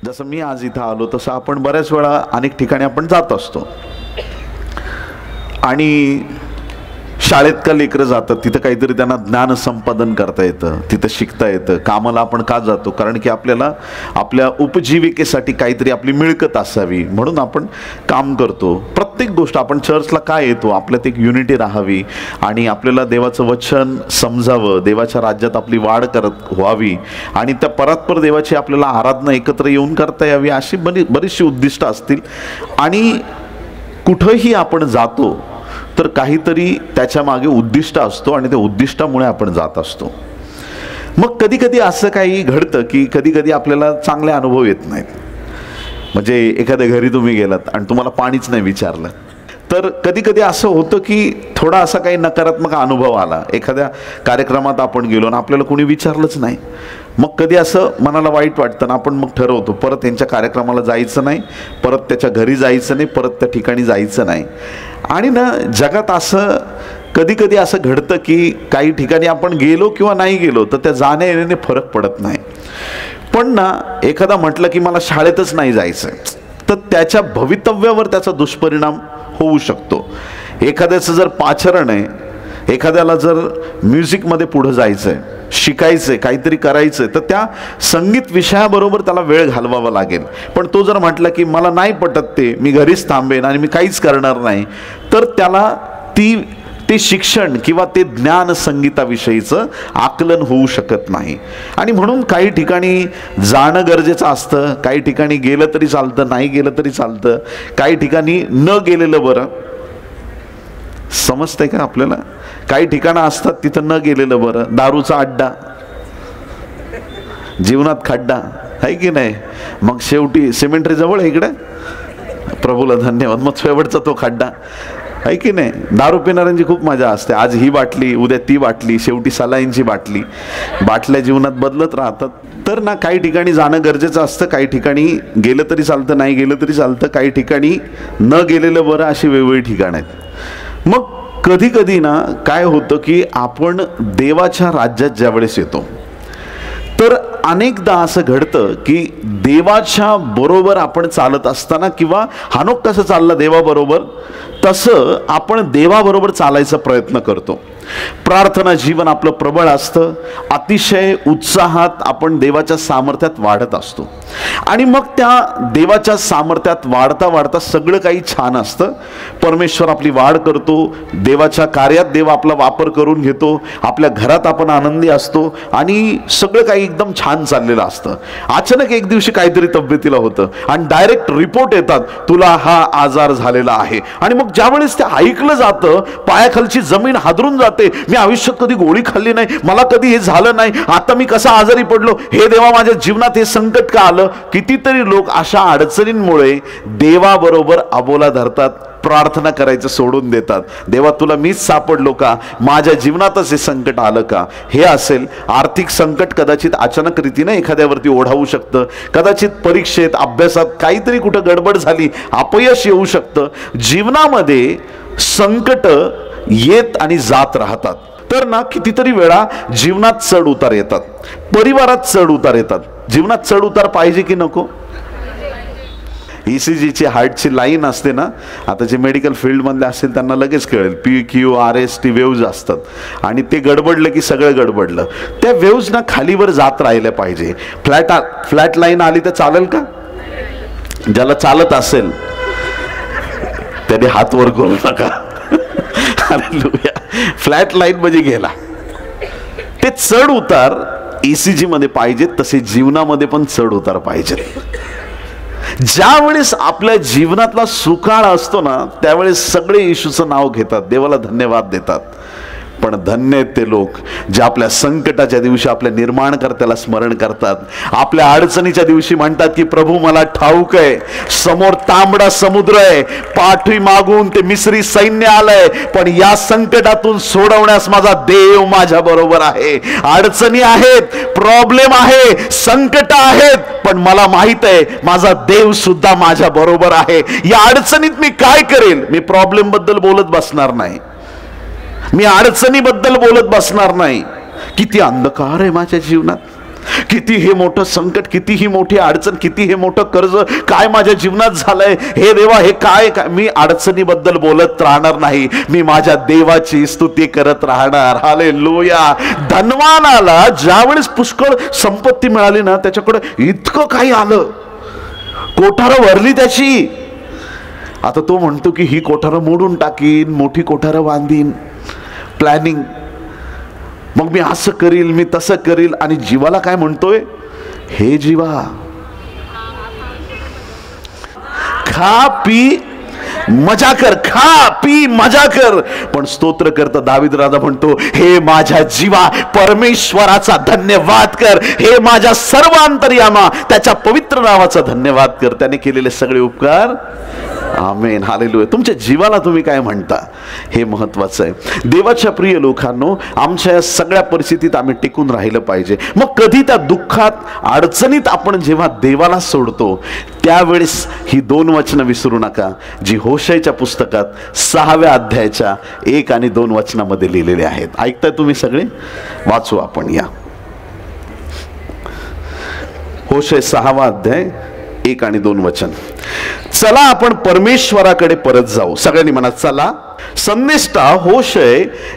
जसं मी आज इथं आलो तसं आपण बऱ्याच वेळा अनेक ठिकाणी आपण जात असतो आणि शाळेत का लेकरं जातात तिथं काहीतरी त्यांना ज्ञान संपादन करता येतं, तिथं शिकता येतं. कामाला आपण का जातो? कारण की आपल्याला आपल्या उपजीविकेसाठी काहीतरी आपली मिळकत असावी म्हणून आपण काम करतो. प्रत्येक गोष्ट आपण चर्चला काय येतो? आपल्यात एक युनिटी राहावी आणि आपल्याला देवाचं वचन समजावं, देवाच्या राज्यात आपली वाढ करत व्हावी आणि त्या परात्पर देवाची आपल्याला आराधना एकत्र येऊन करता यावी, अशी बरीचशी उद्दिष्ट असतील. आणि कुठंही आपण जातो तर काहीतरी त्याच्या मागे उद्दिष्ट असतो आणि त्या उद्दिष्टामुळे आपण जात असतो. मग कधी कधी असं काही घडतं की कधी कधी आपल्याला चांगले अनुभव येत नाहीत. म्हणजे एखाद्या घरी तुम्ही गेलात आणि तुम्हाला पाणीच नाही विचारलं, तर कधी कधी असं होतं की थोडा असा काही नकारात्मक अनुभव आला. एखाद्या कार्यक्रमात आपण गेलो आणि आपल्याला कोणी विचारलंच नाही, मग कधी असं मनाला वाईट वाटतं ना, आपण मग ठरवतो परत त्यांच्या कार्यक्रमाला जायचं नाही, परत त्याच्या घरी जायचं नाही, परत त्या ठिकाणी जायचं नाही. आणि ना जगात असं कधी कधी असं घडतं की काही ठिकाणी आपण गेलो किंवा नाही गेलो तर त्या जाण्या येण्याने फरक पडत नाही. पण ना एखादा म्हटलं की मला शाळेतच नाही जायचं तर त्याच्या भवितव्यावर त्याचा दुष्परिणाम होऊ शकतो. एखाद्याचं जर पाचारण आहे, एखाद्याला जर म्युझिकमध्ये पुढं जायचं आहे, शिकायचं आहे, काहीतरी करायचं आहे, तर त्या संगीत विषयाबरोबर त्याला वेळ घालवावा लागेल. पण तो जर म्हटला की मला नाही पटत ते, मी घरीच थांबेन आणि मी काहीच करणार नाही, तर त्याला ते शिक्षण किंवा ते ज्ञान संगीताविषयीचं आकलन होऊ शकत नाही. आणि म्हणून काही ठिकाणी जाणं गरजेचं असतं, काही ठिकाणी गेलं तरी चालतं, नाही गेलं तरी चालतं, काही ठिकाणी न गेलेलं बरं. समजतंय का आपल्याला? काही ठिकाणं असतात तिथं न गेलेलं बरं. दारूचा अड्डा, जीवनात खड्डा आहे की नाही, मग शेवटी सिमेंटरी जवळ आहे इकडे, प्रभूला धन्यवाद, मग शेवटचा तो खड्डा आहे की नाही. दारू पिणाऱ्यांची खूप मजा असते, आज ही बाटली उद्या ती बाटली, शेवटी सलाईनची बाटली. बाटल्या जीवनात बदलत राहतात. तर ना काही ठिकाणी जाणं गरजेचं असतं, काही ठिकाणी गेलं तरी चालतं, नाही गेलं तरी चालतं, काही ठिकाणी न गेलेलं बरं, अशी वेगवेगळी ठिकाणं आहेत. मग कधी कधी ना काय होतं की आपण देवाच्या राज्यात ज्यावेळेस येतो तर अनेकदा असं घडतं की देवाच्या बरोबर आपण चालत असताना किंवा हानोक कसं चालला देवाबरोबर तसं आपण देवाबरोबर चालायचा प्रयत्न करतो. प्रार्थना जीवन आपलं प्रबळ असतं, अतिशय उत्साहात आपण देवाच्या सामर्थ्यात वाढत असतो आणि मग त्या देवाच्या सामर्थ्यात वाढता वाढता सगळं काही छान असतं. परमेश्वर आपली वाढ करतो, देवाच्या कार्यात देव आपला वापर करून घेतो, आपल्या घरात आपण आनंदी असतो आणि सगळं काही एकदम छान चाललेलं असतं. अचानक एक दिवशी काहीतरी तब्येतीला होतं आणि डायरेक्ट रिपोर्ट येतात, तुला हा आजार झालेला आहे. आणि मग ज्यावेळेस ते ऐकलं जातं पायाखालची जमीन हादरून जाते. मी आयुष्यात कधी गोळी खाल्ली नाही, मला कधी हे झालं नाही, आता मी कसा आजारी पडलो, हे देवा माझ्या जीवनात हे संकट का आलं. कितीतरी लोक अशा अडचणींमुळे देवाबरोबर अबोला धरतात, प्रार्थना करायचं सोडून देतात. देवा तुला मीच सापडलो का, माझ्या जीवनातच हे संकट आलं का. हे असेल आर्थिक संकट, कदाचित अचानक रीतीने एखाद्यावरती ओढावू शकतं, कदाचित परीक्षेत अभ्यासात काहीतरी कुठं गडबड झाली, अपयश येऊ शकतं. जीवनामध्ये संकट येत आणि जात राहतात. तर ना कितीतरी वेळा जीवनात चढ उतार येतात, परिवारात चढ उतार येतात. जीवनात चढ उतार पाहिजे की नको? ECGची हार्टची लाईन असते ना, आता जे मेडिकल फील्डमधले असतील त्यांना लगेच कळेल, PQRST वेव्ज असतात आणि ते गडबडलं की सगळं गडबडलं. त्या वेव्ज ना खालीवर जात राहिल्या पाहिजे. फ्लॅट लाईन आली तर चालेल का? ज्याला चालत असेल त्याने हात वर करू नका. फ्लॅट लाईन म्हणजे गेला. ते चढ उतार ECG मध्ये पाहिजेत, तसे जीवनामध्ये पण चढ उतार पाहिजेत. ज्या वेळेस आपल्या जीवनातला सुकाळ असतो ना त्यावेळेस सगळे येशूचं नाव घेतात, देवाला धन्यवाद देतात. पण धन्य आहेत ते लोक जे आपल्या संकटाच्या दिवशी आपल्या निर्माणकर्त्याला स्मरण करतात, आपल्या अडचणीच्या दिवशी म्हणतात की प्रभू मला ठाऊक आहे समोर तांबडा समुद्र आहे, पाठी मागून ते मिस्री सैन्य आलंय, पण या संकटातून सोडवण्यास माझा देव माझ्या बरोबर आहे. अडचणी आहेत, प्रॉब्लेम आहे, संकट आहेत, पण मला माहित आहे माझा देव सुद्धा माझ्या बरोबर आहे. या अडचणीत मी काय करेल? मी प्रॉब्लेम बद्दल बोलत बसणार नाही, मी अडचणीबद्दल बोलत बसणार नाही. किती अंधकार आहे माझ्या जीवनात, किती हे मोठं संकट, किती ही मोठी अडचण, किती हे मोठं कर्ज काय माझ्या जीवनात झालंय, हे देवा हे काय काय, मी अडचणीबद्दल बोलत राहणार नाही, मी माझ्या देवाची स्तुती करत राहणार. हालेलुया. धनवानाला ज्यावेळेस पुष्कळ संपत्ती मिळाली ना, त्याच्याकडे इतकं काही आलं, कोठारं भरली त्याची. आता तो म्हणतो की ही कोठारं मोडून टाकीन, मोठी कोठारं बांधीन, प्लॅनिंग, मग मी असं करील, मी तसं करील. आणि जीवाला काय म्हणतोय, हे जीवा खा पी मजा कर, खा पी मजा कर. पण स्तोत्र करता दावीद राजा म्हणतो, हे माझ्या जीवा परमेश्वराचा धन्यवाद कर, हे माझ्या सर्व अंतर्यामा त्याच्या पवित्र नावाचा धन्यवाद कर, त्याने केलेले सगळे उपकार. आमेन. हालेलुया. तुमच्या जीवाला तुम्ही काय म्हणता हे महत्वाचं आहे. देवाच्या प्रिय लोकांनो, आमच्या या सगळ्या परिस्थितीत आम्ही टिकून राहिलं पाहिजे. मग कधी त्या दुःखात अडचणीत आपण जेव्हा देवाला सोडतो, त्यावेळेस ही 2 वचनं विसरू नका, जी होशेच्या पुस्तकात 6व्या अध्यायाच्या 1 आणि 2 वचनामध्ये लिहिलेले आहेत. ऐकताय तुम्ही सगळे? वाचू आपण. या होशे 6वा अध्याय 1 आणि 2 वचन. चला आपण परमेश्वराकडे परत जाऊ. सगळ्यांनी म्हणा चला. संदेष्टा होशे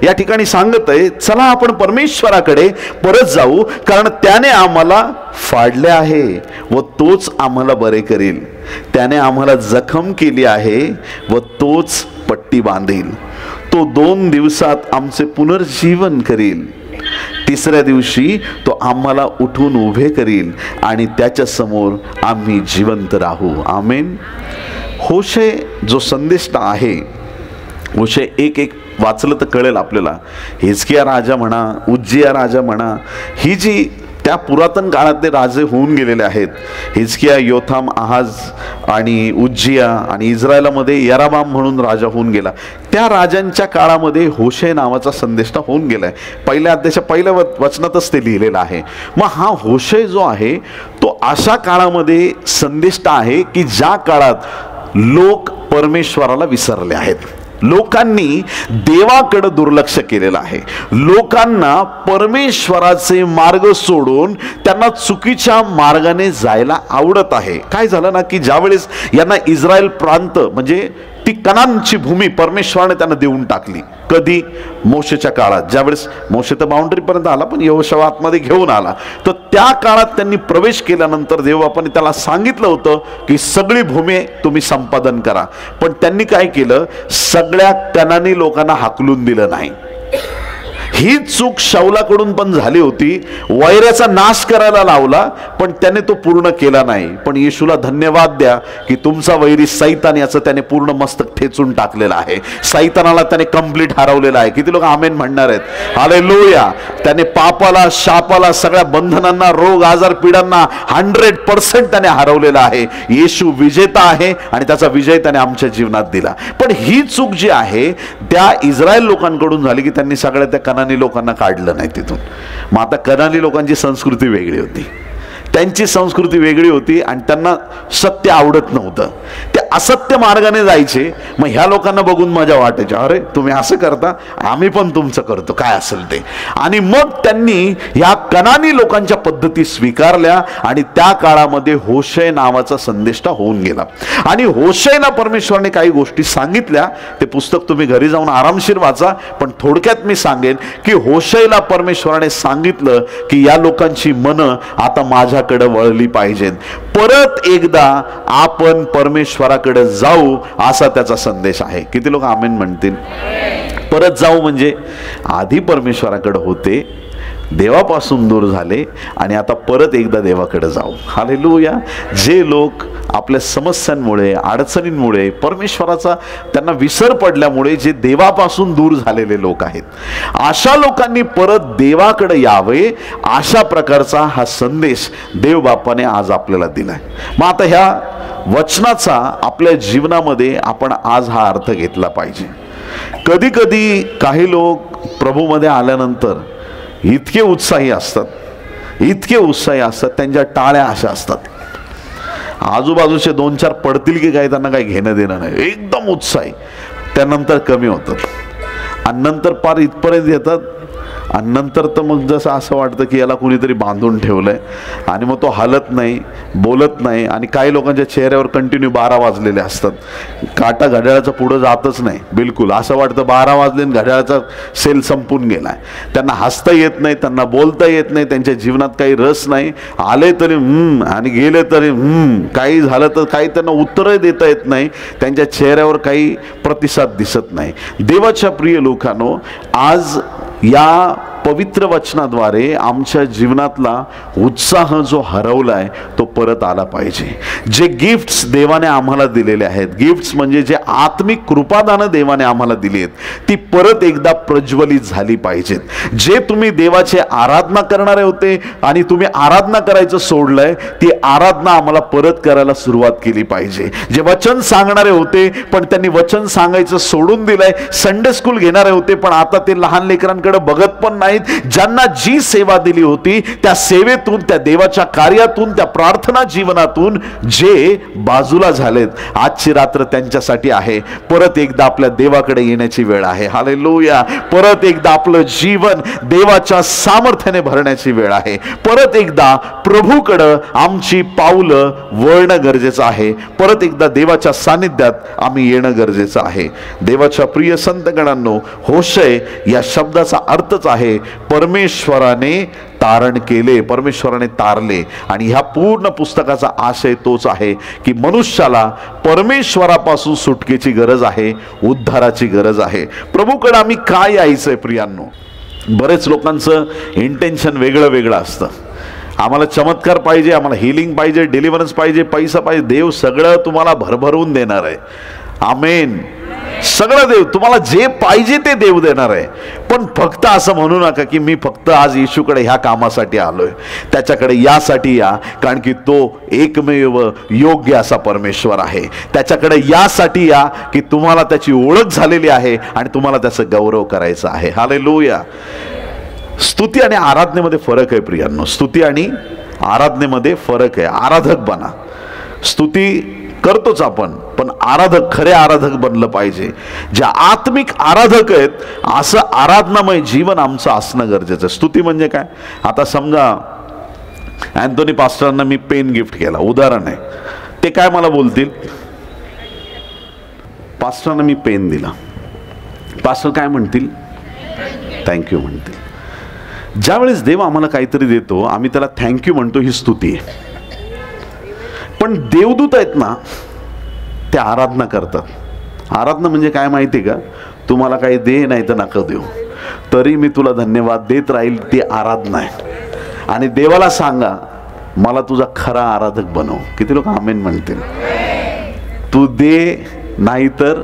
या ठिकाणी सांगत आहे, चला आपण परमेश्वराकडे परत जाऊ, कारण त्याने आम्हाला फाडले आहे व तोच आम्हाला बरे करील. त्याने आम्हाला जखम केली आहे व तोच पट्टी बांधेल. तो 2 दिवसात आमचे पुनर्जीवन करील. 3ऱ्या दिवशी तो आम्हाला उठून उभे करील आणि त्याच्या समोर आम्ही जिवंत राहू. आमेन. होशे जो संदेष्टा आहे, होशे 1:1 वाचलं तर कळेल आपल्याला. हिजकिया राजा म्हणा, उज्जिया राजा म्हणा, ही जी त्या पुरातन काळातले राजे होऊन गेलेले आहेत, हिजकिया, योथाम, आहाज आणि उज्जिया, आणि इस्रायलामध्ये यराबाम म्हणून राजा होऊन गेला. त्या राजांच्या काळामध्ये होशे नावाचा संदेष्टा होऊन गेलाय. पहिल्या अध्यायाच्या पहिल्या वचनातच ते लिहिलेलं आहे. मग हा होशे जो आहे तो अशा काळामध्ये संदेष्टा आहे की ज्या काळात लोक परमेश्वराला विसरले आहेत, लोकांनी देवाकडे दुर्लक्ष केलेलं आहे, लोकांना परमेश्वराचे मार्ग सोडून त्यांना चुकीच्या मार्गाने जायला आवडत आहे. काय झालं ना की ज्यावेळेस यांना इस्रायल प्रांत म्हणजे ती कनानची भूमी परमेश्वराने त्यांना देऊन टाकली. कधी? मोशेच्या काळात. ज्यावेळेस मोशे तर बाउंड्री पर्यंत आला, पण यहोशुआ आतमध्ये घेऊन आला, तर त्या काळात त्यांनी प्रवेश केल्यानंतर देवबापाने त्याला सांगितलं होतं की सगळी भूमी तुम्ही संपादन करा. पण त्यांनी काय केलं, सगळ्या कनानी लोकांना हाकलून दिलं नाही. ही चूक शाऊलाकडून पण झाली होती. वैराचा नाश करायला लावला, पण त्याने तो पूर्ण केला नाही. पण येशूला धन्यवाद द्या की तुमचा वैरी सैतान, याचं त्याने पूर्ण मस्तक ठेचून टाकलेलं आहे. सैतानाला त्याने कंप्लीट हरवलेला आहे. किती लोक आमेन म्हणणार आहेत? हालेलुया. त्याने पापाला, शापाला, सगळ्या बंधनांना, रोग आजार पीडांना 100% त्याने हरवलेला आहे. येशू विजेता आहे आणि त्याचा विजय त्याने आमच्या जीवनात दिला. पण ही चूक जी आहे त्या इस्रायल लोकांकडून झाली की त्यांनी सगळ्या त्या कनानी लोकांना काढलं नाही तिथून. मग आता कनानी लोकांची संस्कृती वेगळी होती, त्यांची संस्कृती वेगळी होती आणि त्यांना सत्य आवडत नव्हतं. ते असत्य मार्गाने जायचे. मग ह्या लोकांना बघून मजा वाटायची, अरे तुम्ही असं करता, आम्ही पण तुमचं करतो, काय असेल ते. आणि मग त्यांनी ह्या कनानी लोकांच्या पद्धती स्वीकारल्या आणि त्या काळामध्ये होशे नावाचा संदेष्टा होऊन गेला. आणि होशेला परमेश्वराने काही गोष्टी सांगितल्या. ते पुस्तक तुम्ही घरी जाऊन आरामशीर वाचा. पण थोडक्यात मी सांगेन की होशेला परमेश्वराने सांगितलं की या लोकांची मनं आता माझ्याकडे वळली पाहिजेत, परत एकदा आपण परमेश्वराकडे जाऊ, असा त्याचा संदेश आहे. किती लोक आमेन म्हणतील? परत जाऊ म्हणजे आधी परमेश्वराकडे होते, देवापासून दूर झाले आणि आता परत एकदा देवाकडे जाऊ. हालेलुया. जे लोक आपल्या समस्यांमुळे, अडचणींमुळे, परमेश्वराचा त्यांना विसर पडल्यामुळे जे देवापासून दूर झालेले लोक आहेत, अशा लोकांनी परत देवाकडे यावे, अशा प्रकारचा हा संदेश देवबापाने आज आपल्याला दिलाय. मग आता ह्या वचनाचा आपल्या जीवनामध्ये आपण आज हा अर्थ घेतला पाहिजे. कधी कधी काही लोक प्रभूमध्ये आल्यानंतर इतके उत्साही असतात, इतके उत्साही असतात, त्यांच्या टाळ्या अशा असतात, आजूबाजूचे 2-4 पडतील की काय त्यांना काही घेणं देणं नाही, एकदम उत्साही. त्यानंतर कमी होतात आणि नंतर पार इथपर्यंत येतात आणि नंतर तर मग जसं असं वाटतं की याला कुणीतरी बांधून ठेवलंय आणि मग तो हलत नाही, बोलत नाही. आणि काही लोकांच्या चेहऱ्यावर कंटिन्यू 12 वाजलेले असतात, काटा घड्याळाचा पुढं जातच नाही बिलकुल. असं वाटतं 12 वाजले आणि घड्याळाचा सेल संपून गेलाय. त्यांना हसता येत नाही, त्यांना बोलता येत नाही, त्यांच्या जीवनात काही रस नाही. आले तरी आणि गेले तरी काही झालं तर काही त्यांना उत्तरही देता येत नाही, त्यांच्या चेहऱ्यावर काही प्रतिसाद दिसत नाही. देवाच्या प्रिय लोकांनो, आज या पवित्र वचनाद्वारे आमच्या जीवनातला उत्साह जो हरवलाय तो परत आला पाहिजे. जे गिफ्ट्स देवाने आम्हाला दिलेले आहेत, गिफ्ट्स म्हणजे जे आत्मिक कृपादानं देवाने आम्हाला दिली आहेत, ती परत एकदा प्रज्वलित झाली पाहिजेत. जे तुम्ही देवाचे आराधना करणारे होते आणि तुम्ही आराधना करायचं सोडलंय, ती आराधना आम्हाला परत करायला सुरुवात केली पाहिजे. जे वचन सांगणारे होते पण त्यांनी वचन सांगायचं सोडून दिलंय, संडे स्कूल घेणारे होते पण आता ते लहान लेकरांकडे बघत पण नाहीत. ज्यांना जी सेवा दिली होती त्या सेवेतून, त्या देवाच्या कार्यातून, त्या प्रार्थना जीवनातून जे बाजूला झालेत, आजची रात्र त्यांच्यासाठी आहे. परत एकदा आपल्या देवाकडे येण्याची वेळ आहे. हालेलुया. परत एकदा आपलं जीवन देवाच्या सामर्थ्याने भरण्याची वेळ आहे. परत एकदा प्रभूकडे आमची पावलं वळणं गरजेचं आहे. परत एकदा देवाच्या सानिध्यात आम्ही येणं गरजेचं आहे. देवाच्या प्रिय संतगणांनो, होशे या शब्दाचा अर्थच आहे परमेश्वराने तारण केले, परमेश्वराने तारले. आणि ह्या पूर्ण पुस्तकाचा आशय तोच आहे की मनुष्याला परमेश्वरापासून सुटकेची गरज आहे, उद्धाराची गरज आहे. प्रभूकडे आम्ही काय यायचंय प्रियांनो? बरेच लोकांचं इंटेन्शन वेगळं वेगळं असतं. आम्हाला चमत्कार पाहिजे, आम्हाला हिलिंग पाहिजे, डिलिव्हरन्स पाहिजे, पैसा पाहिजे. देव सगळं तुम्हाला भरभरून देणार आहे. आमेन. सगळं देव तुम्हाला जे पाहिजे ते देव देणार आहे. पण फक्त असं म्हणू नका की मी फक्त आज येशूकडे ह्या कामासाठी आलोय. त्याच्याकडे यासाठी या, कारण की तो एकमेव योग्य असा परमेश्वर आहे. त्याच्याकडे यासाठी या की तुम्हाला त्याची ओळख झालेली आहे आणि तुम्हाला त्याचा गौरव करायचा आहे. हालेलुया. स्तुती आणि आराधनेमध्ये फरक आहे प्रियांनो. स्तुती आणि आराधनेमध्ये फरक आहे. आराधक बना. स्तुती करतोच आपण, पण आराधक, खरे आराधक बनलं पाहिजे. जे आत्मिक आराधक आहेत असं आराधनामय जीवन आमचं असणं गरजेचं आहे. स्तुती म्हणजे काय? आता समजा अँथोनी पास्टरांना मी पेन गिफ्ट केला, उदाहरण आहे. ते काय मला बोलतील? पास्टरांना मी पेन दिला, पास्टर काय म्हणतील? थँक्यू म्हणतील. ज्यावेळेस देव आम्हाला काहीतरी देतो आम्ही त्याला थँक्यू म्हणतो, ही स्तुती आहे. पण देवदूत आहेत ना, ते आराधना करतात. आराधना म्हणजे काय माहिती का? तुम्हाला काही दे नाही तर नका देऊ, तरी मी तुला धन्यवाद देत राहील, ती आराधना आहे. आणि देवाला सांगा मला तुझा खरा आराधक बनव. किती लोक आमेन म्हणतील? तू दे नाही तर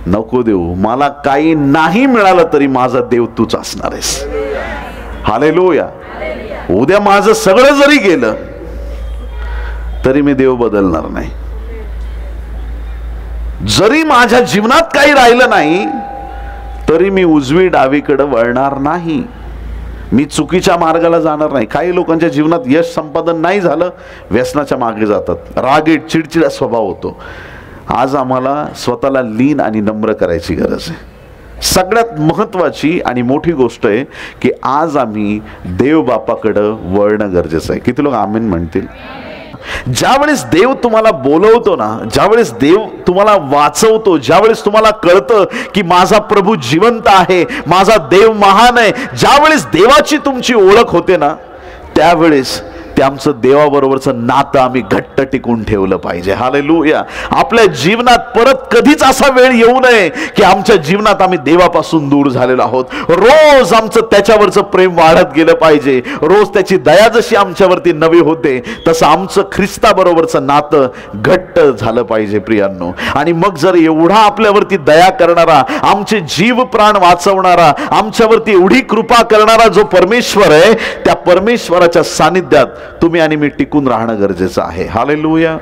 नको देऊ, मला काही नाही मिळालं तरी माझा देव तूच असणार आहेस. हालेलुया. उद्या माझं सगळं जरी गेलं तरी मी देव बदलणार नाही. जरी माझ्या जीवनात काही राहिलं नाही तरी मी उजवी डावीकडे वळणार नाही. मी चुकीच्या मार्गाला जाणार नाही. काही लोकांच्या जीवनात यश संपादन नाही झालं, व्यसनाच्या मागे जातात, रागीट चिडचिडा स्वभाव होतो. आज आम्हाला स्वतःला लीन आणि नम्र करायची गरज आहे. सगळ्यात महत्वाची आणि मोठी गोष्ट आहे की आज आम्ही देव बापाकडं वळणं गरजेचं आहे. किती लोक आमेन म्हणतील? ज्यावेळेस देव तुम्हाला बोलवतो ना, ज्यावेळेस देव तुम्हाला वाचवतो, ज्यावेळेस तुम्हाला कळतं की माझा प्रभू जिवंत आहे, माझा देव महान आहे, ज्यावेळेस देवाची तुमची ओळख होते ना, त्यावेळेस ते आमचं देवाबरोबरचं नातं आम्ही घट्ट टिकून ठेवलं पाहिजे. हालेलुया. आपल्या जीवनात परत कधीच असा वेळ येऊ नये की आमच्या जीवनात आम्ही देवापासून दूर झालेलो आहोत. रोज आमचं त्याच्यावरचं प्रेम वाढत गेलं पाहिजे. रोज त्याची दया जशी आमच्यावरती नवी होते तसं आमचं ख्रिस्ताबरोबरचं नातं घट्ट झालं पाहिजे प्रियांनो. आणि मग जर एवढा आपल्यावरती दया करणारा, आमचे जीव प्राण वाचवणारा, आमच्यावरती एवढी कृपा करणारा जो परमेश्वर आहे, त्या परमेश्वराच्या सानिध्यात तुम्ही आणि मी टिकून राहणं गरजेचं आहे. हालेलुया.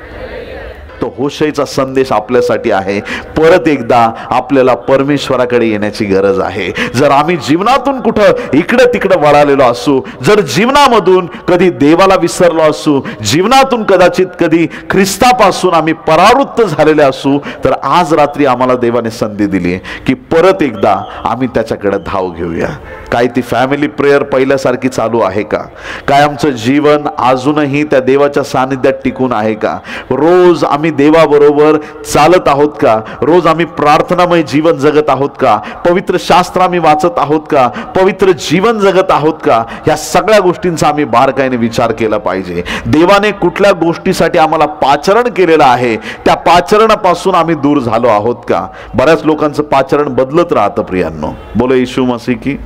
तो होशेचा संदेश आपल्यासाठी आहे. परत एकदा आपल्याला परमेश्वराकडे येण्याची गरज आहे. जर आम्ही जीवनातून कुठं इकडं तिकडं वळालेलो असू, जर जीवनामधून कधी देवाला विसरलो असू, जीवनातून कदाचित कधी ख्रिस्तापासून आम्ही परावृत्त झालेले असू, तर आज रात्री आम्हाला देवाने संधी दिली आहे की परत एकदा आम्ही त्याच्याकडे धाव घेऊया. काय ती फॅमिली प्रेयर पहिल्यासारखी चालू आहे का? काय आमचं जीवन अजूनही त्या देवाच्या सानिध्यात टिकून आहे का? रोज आम्ही देवाबरोबर चालत आहोत का? रोज आम्ही प्रार्थनामय जीवन जगत आहोत का? पवित्र शास्त्र आम्ही वाचत आहोत का? पवित्र जीवन जगत आहोत का? या सगळ्या गोष्टींचा आम्ही बारकाईने विचार केला पाहिजे. देवाने कुठल्या गोष्टीसाठी आम्हाला पाचारण केलेलं आहे, त्या पाचरणापासून आम्ही दूर झालो आहोत का? बऱ्याच लोकांचं पाचारण बदलत राहतं प्रियांनो. बोलो येशू मसीह की.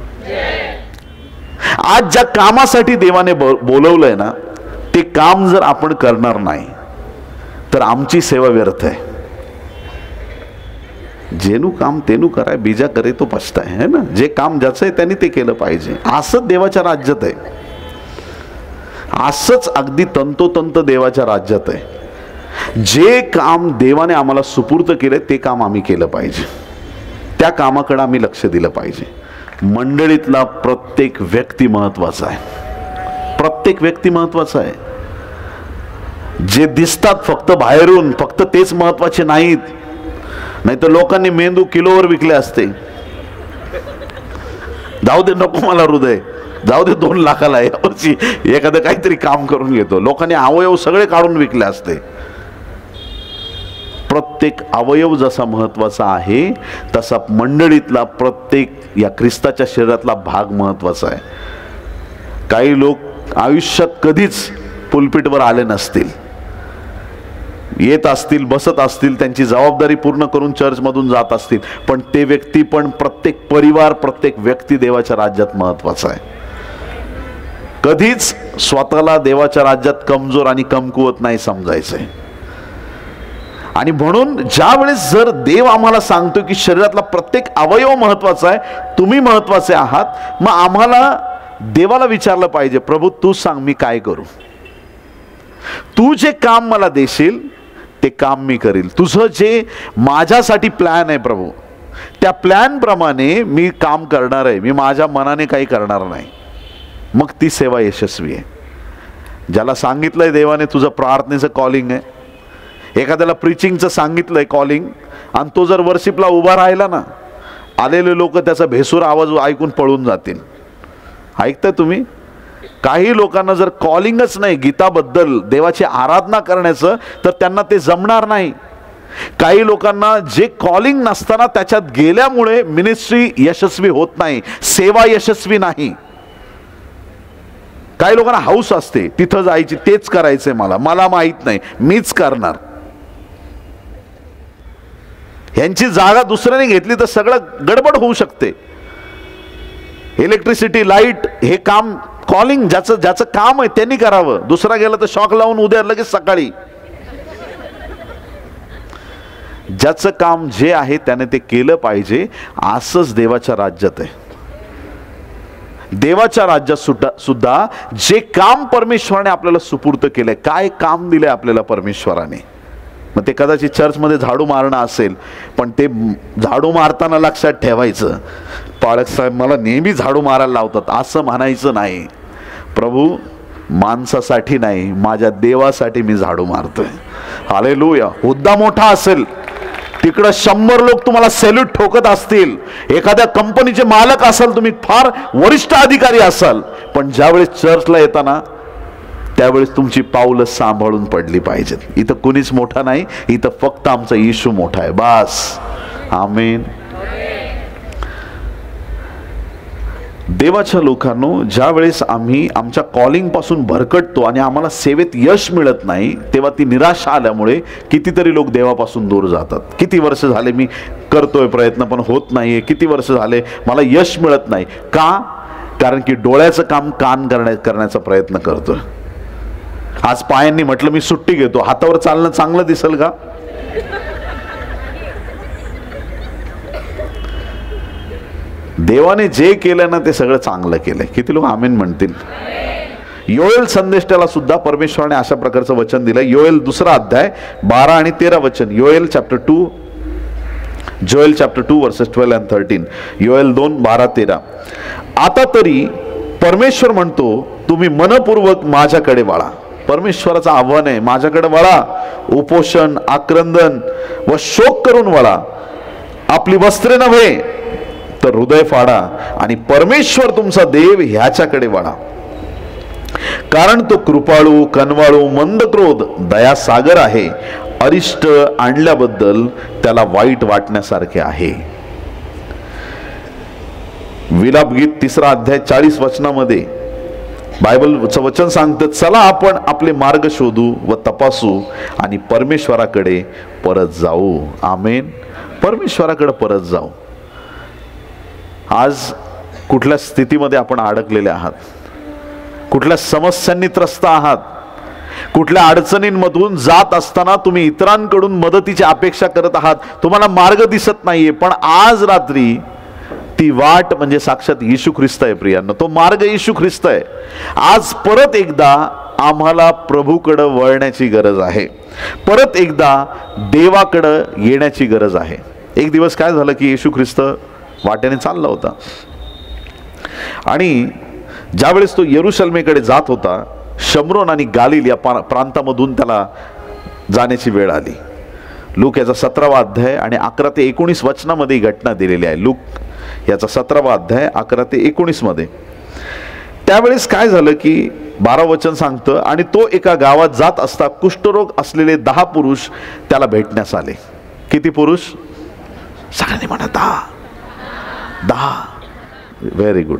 आज ज्या कामासाठी देवाने बोलवलंय ना, ते काम जर आपण करणार नाही तर आमची सेवा व्यर्थ आहे. जेनू काम तेनू कराय, बीजा करे तो पछताय, है ना. जे काम ज्याचं आहे त्यांनी ते केलं पाहिजे. असंच देवाच्या राज्यात आहे. असंच अगदी तंतोतंत देवाच्या राज्यात आहे. जे काम देवाने आम्हाला सुपूर्त केले ते काम आम्ही केलं पाहिजे. त्या कामाकडे आम्ही लक्ष दिलं पाहिजे. मंडळीतला प्रत्येक व्यक्ती महत्वाचा आहे. प्रत्येक व्यक्ती महत्वाचा आहे. जे दिसतात फक्त बाहेरून, फक्त तेच महत्वाचे नाहीत. नाही तर लोकांनी मेंदू किलोवर विकले असते. जाऊ दे, नको मला हृदय, जाऊ दे 2 लाखाला यावर्षी एखादं काहीतरी काम करून घेतो. लोकांनी अवयव सगळे काढून विकले असते. प्रत्येक अवयव जसा महत्वाचा आहे तसा मंडळीतला प्रत्येक या ख्रिस्ताच्या शरीरातला भाग महत्वाचा आहे. काही लोक आयुष्यात कधीच पुलपिटवर आले नसतील, येत असतील, बसत असतील, त्यांची जबाबदारी पूर्ण करून चर्चमधून जात असतील, पण ते व्यक्ती पण प्रत्येक परिवार, प्रत्येक व्यक्ती देवाच्या राज्यात महत्वाचा आहे. कधीच स्वतःला देवाच्या राज्यात कमजोर आणि कमकुवत नाही समजायचंय. आणि म्हणून ज्या वेळेस जर देव आम्हाला सांगतो की शरीरातला प्रत्येक अवयव महत्वाचा आहे, तुम्ही महत्वाचे आहात, मग आम्हाला देवाला विचारलं पाहिजे, प्रभू तू सांग मी काय करू. तू जे काम मला देशील ते काम मी करील. तुझं जे माझ्यासाठी प्लॅन आहे प्रभू, त्या प्लॅन प्रमाणे मी काम करणार आहे. मी माझ्या मनाने काही करणार नाही. मग ती सेवा यशस्वी आहे. ज्याला सांगितलंय देवाने तुझं प्रार्थनेचं कॉलिंग आहे, एखाद्याला प्रीचिंगचं सांगितलंय कॉलिंग, आणि तो जर वर्शिपला उभा राहिला ना, आलेले लोक त्याचा भेसूर आवाज ऐकून पळून जातील. ऐकताय तुम्ही? काही लोकांना जर कॉलिंगच नाही गीताबद्दल, देवाची आराधना करण्याचं, तर त्यांना ते जमणार नाही. काही लोकांना जे कॉलिंग नसताना त्याच्यात गेल्यामुळे मिनिस्ट्री यशस्वी होत नाही, सेवा यशस्वी नाही. काही लोकांना हाऊस असते तिथं जायची, तेच करायचंय, मला माहित नाही, मीच करणार. यांची जागा दुसऱ्याने घेतली तर सगळं गडबड होऊ शकते. इलेक्ट्रिसिटी, लाईट हे काम कॉलिंग ज्याचं काम आहे त्यांनी करावं. दुसरा गेला तर शॉक लावून उद्या लगेच सकाळी. ज्याचं काम जे आहे त्याने ते केलं पाहिजे. असंच देवाच्या राज्यात आहे. देवाच्या राज्यात सुद्धा जे काम परमेश्वराने आपल्याला सुपूर्त केलंय, काय काम दिलंय आपल्याला परमेश्वराने, मग ते कदाचित चर्चमध्ये झाडू मारणं असेल, पण ते झाडू मारताना लक्षात ठेवायचं, पाळक साहेब मला नेहमी झाडू मारायला लावतात असं म्हणायचं नाही. प्रभू माणसासाठी नाही, माझ्या देवासाठी मी झाडू मारतोय. हालेलुया. हुद्दा मोठा असेल, तिकडं 100 लोक तुम्हाला सॅल्यूट ठोकत असतील, एखाद्या कंपनीचे मालक असाल, तुम्ही फार वरिष्ठ अधिकारी असाल, पण ज्यावेळेस चर्चला येताना त्यावेळेस तुमची पावलं सांभाळून पडली पाहिजेत. इथं कुणीच मोठा नाही, इथं फक्त आमचा येशू मोठा आहे, बास. आमेन. देवाच्या लोकांनो, ज्या वेळेस आम्ही आमच्या कॉलिंग पासून भरकटतो आणि आम्हाला सेवेत यश मिळत नाही, तेव्हा ती निराशा आल्यामुळे कितीतरी लोक देवापासून दूर जातात. किती वर्ष झाले मी करतोय प्रयत्न पण होत नाहीये, किती वर्ष झाले मला यश मिळत नाही. का? कारण की डोळ्याचं काम कान करण्याचा प्रयत्न करतोय. आज पायांनी म्हटलं मी सुट्टी घेतो, हातावर चालणं चांगलं दिसेल का? देवाने जे केलं ना ते सगळं चांगलं केलंय. किती लोक आमेन म्हणतील? योएल संदेष्टाला सुद्धा परमेश्वराने अशा प्रकारचं वचन दिलं. योएल 2 अध्याय 12 आणि 13 वचन. योएल चॅप्टर 2 वर्सेस 12 and 13. योएल 2:12-13. आता तरी परमेश्वर म्हणतो, तुम्ही मनपूर्वक माझ्याकडे वळा. परमेश्वराचं आव्हान आहे, माझ्याकडे वळा. उपोषण, आक्रंदन व शोक करून वळा. आपली वस्त्रे नव्हे तर हृदय फाडा आणि परमेश्वर तुमचा देव ह्याच्याकडे वळा. कारण तो कृपाळू, कनवाळू, मंदक्रोध, दयासागर आहे. अरिष्ट आणल्याबद्दल त्याला वाईट वाटण्यासारखे आहे. विलापगीत 3 अध्याय 40 वचनामध्ये बायबलचं वचन सांगतं, चला आपण आपले मार्ग शोधू व तपासू आणि परमेश्वराकडे परत जाऊ. आमेन. परमेश्वराकडे परत जाऊ. आज कुठल्या स्थितीमध्ये आपण अडकलेले आहात, कुठल्या समस्यांनी त्रस्त आहात, कुठल्या अडचणींमधून जात असताना तुम्ही इतरांकडून मदतीची अपेक्षा करत आहात, तुम्हाला मार्ग दिसत नाहीये, पण आज रात्री ती वाट म्हणजे साक्षात येशू ख्रिस्त आहे. प्रियांनो, तो मार्ग येशू ख्रिस्त आहे. आज परत एकदा आम्हाला प्रभूकडे वळण्याची गरज आहे. परत एकदा देवाकडे येण्याची गरज आहे. एक दिवस काय झालं की येशू ख्रिस्त वाटेने चालला होता आणि ज्यावेळेस तो यरूशलेमेकडे जात होता, शमरोन आणि गालिल या प्रांतामधून त्याला जाण्याची वेळ आली. लूक याचा 17वा अध्याय आणि 11 ते 19 वचनामध्ये ही घटना दिलेली आहे. लूक याचा 17वा अध्याय 11 ते 19 मध्ये. त्यावेळेस काय झालं की 12 वचन सांगतं, आणि तो एका गावात जात असता कुष्ठरोग असलेले 10 पुरुष त्याला भेटण्यास आले. किती पुरुष? सगळ्यांनी म्हणा 10. Very good.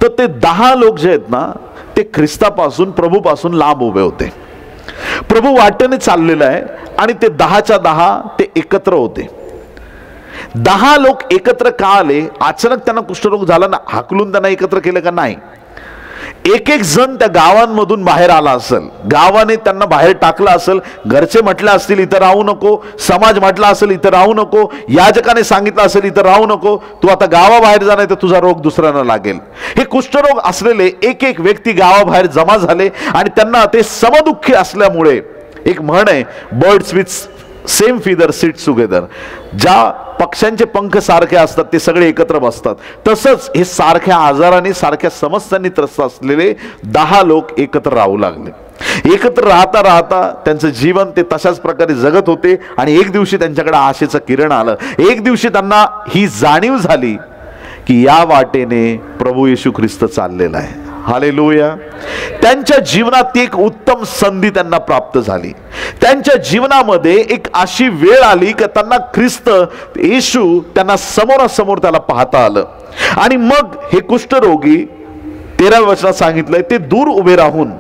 तर ते 10 लोक जे आहेत ना, ते ख्रिस्तापासून, प्रभूपासून लांब उभे होते. प्रभू वाटेने चाललेला आहे आणि ते 10च्या 10 ते एकत्र होते. 10 लोक एकत्र का आले? अचानक त्यांना कुष्ठरोग झाला ना, हाकलून त्यांना एकत्र केलं का? नाही. एक एक जण त्या गावांमधून बाहेर आला असेल, गावाने त्यांना बाहेर टाकलं असेल. घरचे म्हटलं असतील इथं राहू नको, समाज म्हटला असेल इथं राहू नको, याजकाने सांगितलं असेल इथं राहू नको, तू आता गावाबाहेर जा नाही तर तुझा रोग दुसऱ्यांना लागेल. हे कुष्ठरोग असलेले एक एक व्यक्ती गावाबाहेर जमा झाले आणि त्यांना ते समदुःखी असल्यामुळे, एक म्हण आहे, birds with same feather sit together. ज्या पक्ष्यांचे पंख सारखे असतात ते सगळे एकत्र बसतात, तसंच हे सारख्या आजाराने, सारख्या समस्यांनी त्रस्त असलेले 10 लोक एकत्र राहू लागले. एकत्र राहता राहता त्यांचं जीवन ते तशाच प्रकारे जगत होते आणि एक दिवशी त्यांच्याकडे आशेचं किरण आलं. एक दिवशी त्यांना ही जाणीव झाली की या वाटेने प्रभू येशू ख्रिस्त चाललेला आहे. हालेलुया. त्यांच्या जीवनात एक उत्तम संधी त्यांना प्राप्त झाली. त्यांच्या जीवनामध्ये एक अशी वेळ आली की त्यांना ख्रिस्त येशू त्यांना समोरासमोर त्याला पाहता आलं. आणि मग हे कुष्ठरोगी 13व्या वचनात सांगितलंय, ते दूर उभे राहून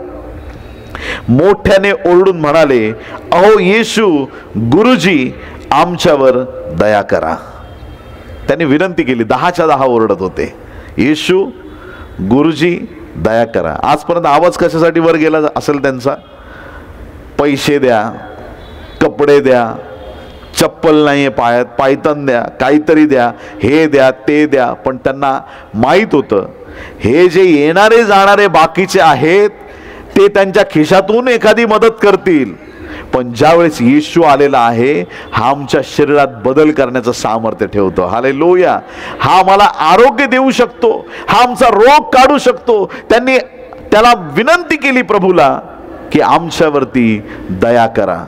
मोठ्याने ओरडून म्हणाले, अहो येशू, गुरुजी, आमच्यावर दया करा. त्यांनी विनंती केली. 10च्या 10 ओरडत होते, येशू, गुरुजी, दया करा. आजपर्यंत आवाज कशासाठी वर गेला असेल त्यांचा? पैसे द्या, कपडे द्या, चप्पल नाहीये पायात, पायतन द्या, काहीतरी द्या, हे द्या, ते द्या. पण त्यांना माहीत होतं हे जे येणारे जाणारे बाकीचे आहेत ते त्यांच्या खिशातून एखादी मदत करतील, पण ज्यावेळेस येशू आलेला आहे, हा आमच्या शरीरात बदल करण्याचं सामर्थ्य ठेवतो. हालेलुया. हा आम्हाला आरोग्य देऊ शकतो, हा आमचा रोग काढू शकतो. त्यांनी त्याला विनंती केली प्रभूला की आमच्यावरती दया करा.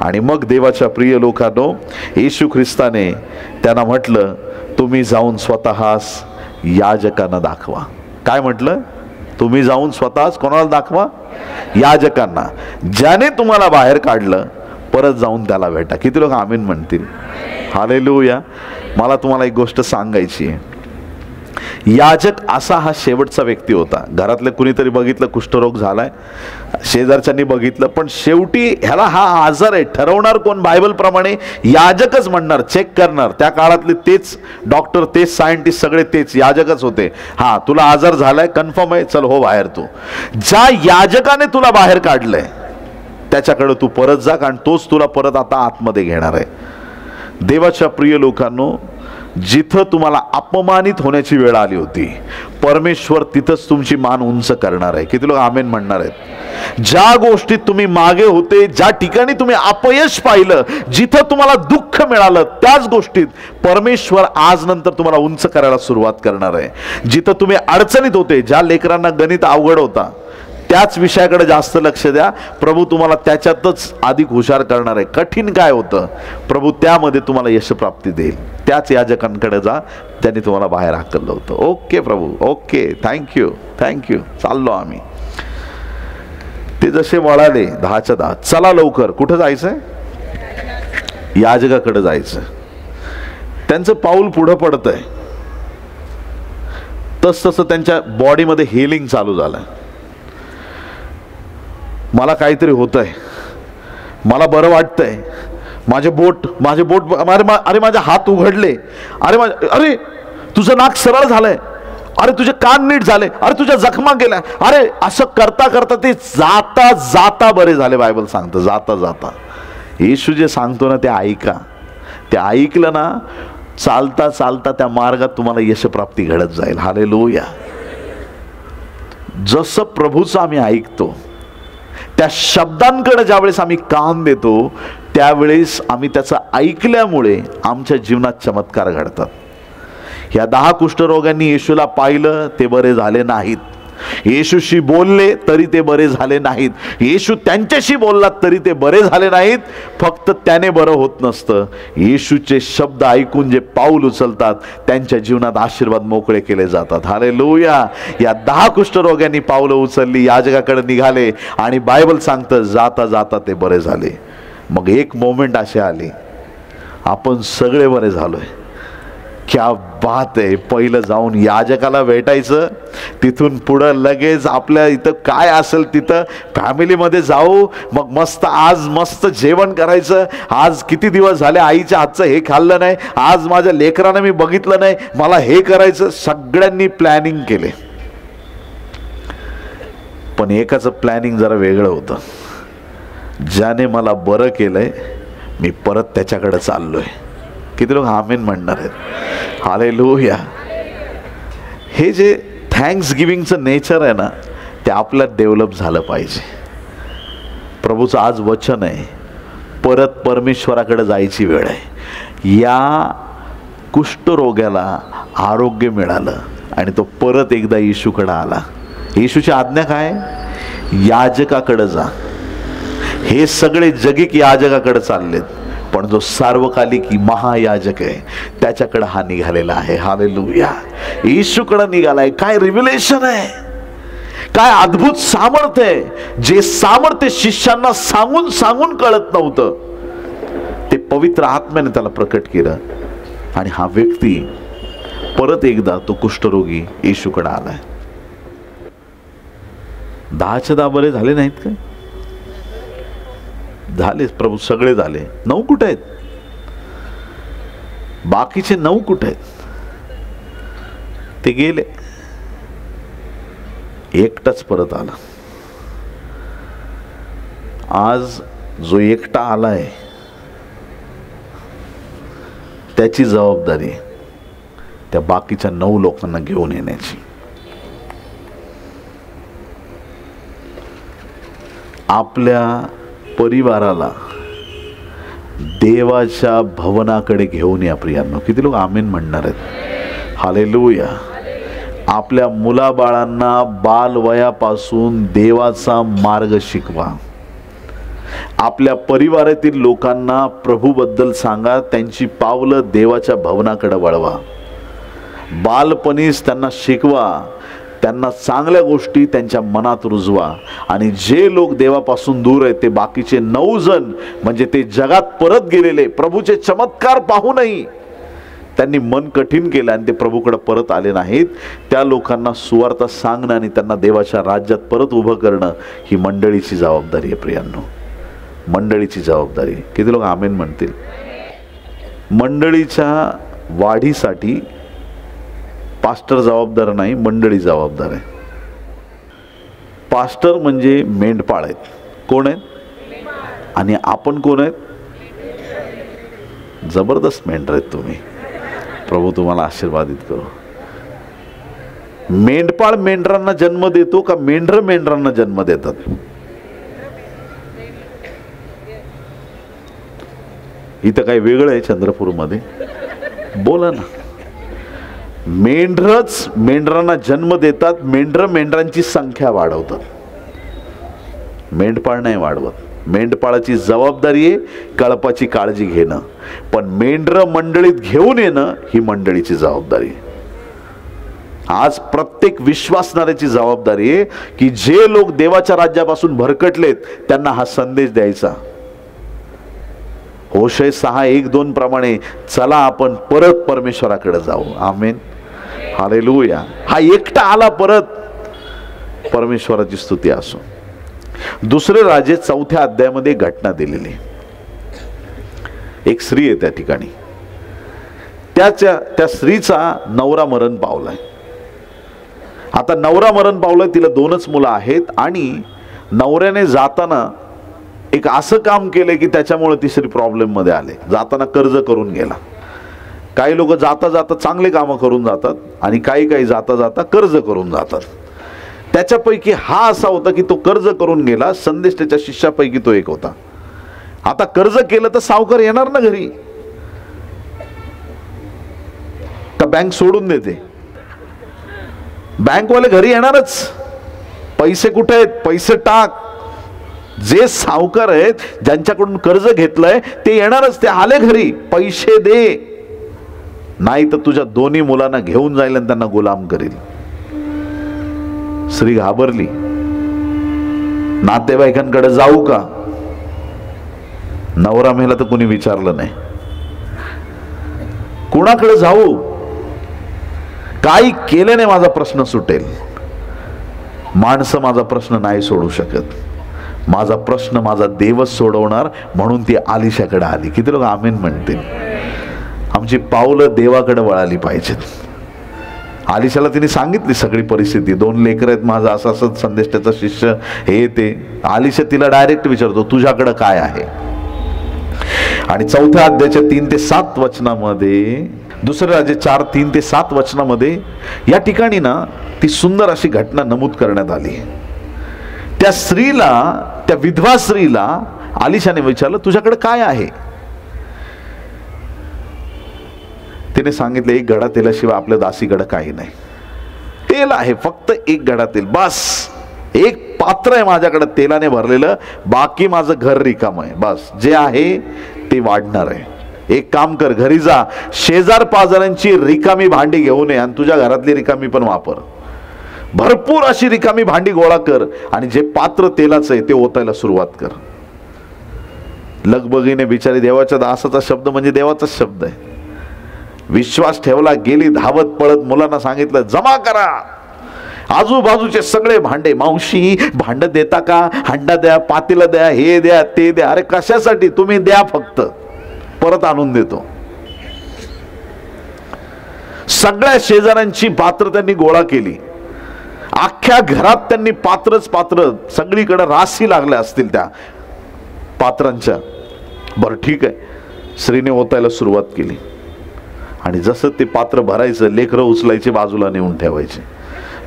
आणि मग देवाच्या प्रिय लोकांनो, येशू ख्रिस्ताने त्यांना म्हटलं, तुम्ही जाऊन स्वतःच याजकांना दाखवा. काय म्हटलं? तुम्ही जाऊन स्वतःच कोणाला दाखवा? याजकांना. ज्याने तुम्हाला बाहेर काढलं परत जाऊन त्याला भेटा. किती लोक आमीन म्हणतील? हालेलुया. मला तुम्हाला एक गोष्ट सांगायची आहे. याजक असा हा शेवटचा व्यक्ती होता. घरातले कुणीतरी बघितलं कुष्ठरोग झालाय, शेजारच्यांनी बघितलं, पण शेवटी ह्याला हा आजार आहे ठरवणार कोण? बायबल प्रमाणे याजकच म्हणणार, चेक करणार. त्या काळातले तेच डॉक्टर, तेच सायंटिस्ट, सगळे तेच याजकच होते. हा, तुला आजार झालाय, कन्फर्म आहे, चल हो बाहेर. तू ज्या याजकाने तुला बाहेर काढलंय त्याच्याकडे तू परत जा, कारण तोच तुला परत आता आतमध्ये घेणार आहे. देवाच्या प्रिय लोकांनो, जिथं तुम्हाला अपमानित होण्याची वेळ आली होती, परमेश्वर तिथंच तुमची मान उंच करणार आहे. किती लोक आमेन म्हणणार आहेत? ज्या गोष्टीत तुम्ही मागे होते, ज्या ठिकाणी तुम्ही अपयश पाहिलं, जिथं तुम्हाला दुःख मिळालं, त्याच गोष्टीत परमेश्वर आज नंतर तुम्हाला उंच करायला सुरुवात करणार आहे. जिथं तुम्ही अडचणीत होते, ज्या लेकरांना गणित अवघड होता, त्याच विषयाकडे जास्त लक्ष द्या. प्रभू तुम्हाला त्याच्यातच अधिक हुशार करणार आहे. कठीण काय होतं, प्रभू त्यामध्ये तुम्हाला यशप्राप्ती देईल. त्याच याजकांकडे जा ज्यांनी तुम्हाला बाहेर हाकललं होतं. ओके प्रभू, ओके, थँक्यू, थँक्यू. चाललो आम्ही. ते जसे वळाले 10च्या 10, चला लवकर. कुठं जायचंय? याजकाकडे जायचं. त्यांचं पाऊल पुढं पडतंय, तसं त्यांच्या बॉडीमध्ये हिलिंग चालू झालं. मला काहीतरी होतंय, मला बरं वाटतंय, माझे बोट अरे माझे हात उघडले, अरे तुझं नाक सरळ झालंय, अरे तुझे कान नीट झाले, अरे तुझ्या जखमा गेल्या, अरे असं करता करता ते जाता जाता बरे झाले. बायबल सांगतं जाता जाता. येशू जे सांगतो ना ते ऐका. ते ऐकलं ना, चालता चालता त्या मार्गात तुम्हाला यशप्राप्ती घडत जाईल. हालेलुया. जसं प्रभूचं आम्ही ऐकतो, त्या शब्दांकडे ज्यावेळेस आम्ही कान देतो, त्यावेळेस आम्ही त्याचं ऐकल्यामुळे आमच्या जीवनात चमत्कार घडतात. या 10 कुष्ठरोगांनी येशूला पाहिलं, ते बरे झाले नाहीत. येशूशी बोलले तरी ते बरे झाले नाहीत. येशू त्यांच्याशी बोलला तरी ते बरे झाले नाहीत. फक्त त्याने बरं होत नसतं, येशूचे शब्द ऐकून जे पाऊल उचलतात त्यांच्या जीवनात आशीर्वाद मोकळे केले जातात. हालेलुया. या 10 कुष्ठरोग्यांनी पावलं उचलली, याजकाकडे निघाले आणि बायबल सांगतं जाता जाता ते बरे झाले. मग एक मोमेंट अशी आली, आपण सगळे बरे झालोय. क्या बात आहे. पहिलं जाऊन याजकाला भेटायचं, तिथून पुढं लगेच आपल्या इथं काय असेल तिथं फॅमिलीमध्ये जाऊ, मग मस्त जेवण करायचं. आज किती दिवस झाले आईच्या हातचं हे खाल्लं नाही, आज माझ्या लेकरानं मी बघितलं नाही, मला हे करायचं. सगळ्यांनी प्लॅनिंग केले, पण एकाचं प्लॅनिंग जरा वेगळं होतं. ज्याने मला बरं केलंय, मी परत त्याच्याकडे चाललोय. किती लोक आमेन म्हणणार आहेत? हालेलुया. हे जे थँक्स गिविंगचं नेचर आहे ना, ते आपल्यात डेव्हलप झालं पाहिजे. प्रभूचं आज वचन आहे, परत परमेश्वराकडे जायची वेळ आहे. या कुष्ठरोग्याला आरोग्य मिळालं आणि तो परत एकदा येशूकडे आला. येशूची आज्ञा काय? याजकाकडे जा. हे सगळे जगिक याजकाकडे चाललेत, पण जो सार्वकालिक महायाजक आहे त्याच्याकडे हा निघालेला आहे. हालेलुया. येशूकडे निघालाय. काय रिव्हिलेशन आहे, काय अद्भुत सामर्थ्य आहे. जे सामर्थ्य शिष्यांना सांगून सांगून कळत नव्हतं, ते पवित्र आत्म्याने त्याला प्रकट केलं आणि हा व्यक्ती परत एकदा तो कुष्ठरोगी येशूकडे आलाय. 10च्या 10 बरे झाले नाहीत का? झाले प्रभू, सगळे झाले. 9 कुठे आहेत? बाकीचे 9 कुठे आहेत? ते गेले. एकटाच परत आला. आज जो एकटा आलाय त्याची जबाबदारी त्या बाकीच्या 9 लोकांना घेऊन येण्याची. आपल्या परिवाराला देवाच्या भवनाकडे घेऊन या प्रियांनो. किती लोक आमेन म्हणणार आहेत? हालेलुया. आपल्या मुलाबाळांना बालवयापासून देवाचा मार्ग शिकवा. आपल्या परिवारातील लोकांना प्रभूबद्दल सांगा, त्यांची पावलं देवाच्या भवनाकडे वळवा. बालपणीच त्यांना शिकवा, त्यांना चांगल्या गोष्टी त्यांच्या मनात रुजवा. आणि जे लोक देवापासून दूर आहेत, ते बाकीचे 9 जण, म्हणजे ते जगात परत गेलेले, प्रभूचे चमत्कार पाहूनही त्यांनी मन कठीण केलं आणि ते प्रभूकडे परत आले नाहीत, त्या लोकांना सुवार्ता सांगणं आणि त्यांना देवाच्या राज्यात परत उभं करणं ही मंडळीची जबाबदारी आहे प्रियांनो. मंडळीची जबाबदारी. किती लोक आमेन म्हणतील? मंडळीच्या वाढीसाठी पास्टर जबाबदार नाही, मंडळी जबाबदार आहे. पास्टर म्हणजे मेंढपाळ आहेत. कोण आहेत? आणि आपण कोण आहेत? जबरदस्त मेंढर आहेत तुम्ही. प्रभू तुम्हाला आशीर्वादित करो. मेंढपाळ मेंढरांना जन्म देतो का मेंढर मेंढरांना जन्म देतात? इथं काही वेगळं आहे चंद्रपूरमध्ये? बोला ना. मेंढरच मेंढरांना जन्म देतात, मेंढर मेंढरांची संख्या वाढवतात, मेंढपाळ नाही वाढवत. मेंढपाळाची जबाबदारी आहे कळपाची काळजी घेणं, पण मेंढर मंडळीत घेऊन येणं ही मंडळीची जबाबदारी आहे. आज प्रत्येक विश्वासणाऱ्याची जबाबदारी आहे की जे लोक देवाच्या राज्यापासून भरकटलेत त्यांना हा संदेश द्यायचा. होशे 6:1-2 प्रमाणे चला आपण परत परमेश्वराकडे जाऊ. आमेन, हालेलुया. हा एकटा आला परत. परमेश्वराची स्तुती असो. दुसरे राजे 4थ्या अध्यायामध्ये घटना दिलेली. एक स्त्री आहे त्या ठिकाणी. त्या स्त्रीचा नवरा मरण पावलाय. आता नवरा मरण पावलाय, तिला 2च मुलं आहेत आणि नवऱ्याने जाताना एक असं काम केलं की त्याच्यामुळे ती स्त्री प्रॉब्लेम मध्ये आले. जाताना कर्ज करून गेला. काही लोक जाता जाता चांगले कामं करून जातात आणि काही जाता जाता कर्ज करून जातात. त्याच्यापैकी हा असा होता की तो कर्ज करून गेला. संदेश त्याच्या शिष्यापैकी तो एक होता. आता कर्ज केलं तर सावकार येणार ना घरी, का बँक सोडून देते? बँकवाले घरी येणारच. पैसे कुठे आहेत? पैसे टाक. जे सावकार आहेत ज्यांच्याकडून कर्ज घेतलंय ते येणारच. ते आले घरी, पैसे दे, नाही तर तुझ्या 2 मुलांना घेऊन जाईल आणि त्यांना गुलाम करील. स्त्री घाबरली. नातेवाईकांकडे जाऊ का? नवरा मेला तर कोणी विचारलं नाही. कुणाकडे जाऊ? काही केल्याने माझा प्रश्न सुटेल. माणसं माझा प्रश्न नाही सोडू शकत. माझा प्रश्न माझा देवच सोडवणार, म्हणून ती आलिशाकडे आली. किती लोक आमेन म्हणतील? आमची पावलं देवाकडे वळाली पाहिजेत. आलिशाला तिने सांगितली सगळी परिस्थिती. 2 लेकर आहेत माझा, असा असं संदेश त्याचा शिष्य हे ते. आलिशा तिला डायरेक्ट विचारतो तुझ्याकडे काय आहे? आणि 4थ्या अध्यायाच्या 3 ते 7 वचनामध्ये, दुसरे राजे 4:3 ते 7 वचनामध्ये या ठिकाणी ना ती सुंदर अशी घटना नमूद करण्यात आली. त्या स्त्रीला, त्या विधवा स्त्रीला आलिशाने विचारलं तुझ्याकडे काय आहे? तिने सांगितलं 1 घडा तेलाशिवाय आपल्या दासीकडे काही नाही. तेल आहे फक्त 1 घडा तेल, बस. 1 पात्र आहे माझ्याकडे तेलाने भरलेलं, बाकी माझं घर रिकाम आहे. बस जे आहे ते वाढणार आहे. एक काम कर, घरी जा, शेजार पाजारांची रिकामी भांडी घेऊन ये आणि तुझ्या घरातली रिकामी पण वापर. भरपूर अशी रिकामी भांडी गोळा कर आणि जे पात्र तेलाचं आहे ते ओतायला सुरुवात कर. लगबगीने बिचारी, देवाच्या दासाचा शब्द म्हणजे देवाचाच शब्द आहे. विश्वास ठेवला, गेली धावत पळत, मुलांना सांगितलं जमा करा आजूबाजूचे सगळे भांडे. मावशी भांड देता का? हंडा द्या, पातेलं द्या, हे द्या, ते द्या. अरे कशासाठी? तुम्ही द्या, फक्त परत आणून देतो. सगळ्या शेजाऱ्यांची पात्र त्यांनी गोळा केली. अख्ख्या घरात त्यांनी पात्रच पात्र, सगळीकडे राशी लागल्या असतील त्या पात्रांच्या. बरं ठीक आहे, स्त्रीने ओतायला सुरुवात केली आणि जसं ते पात्र भरायचं, लेकरं उचलायचे, बाजूला नेऊन ठेवायचे.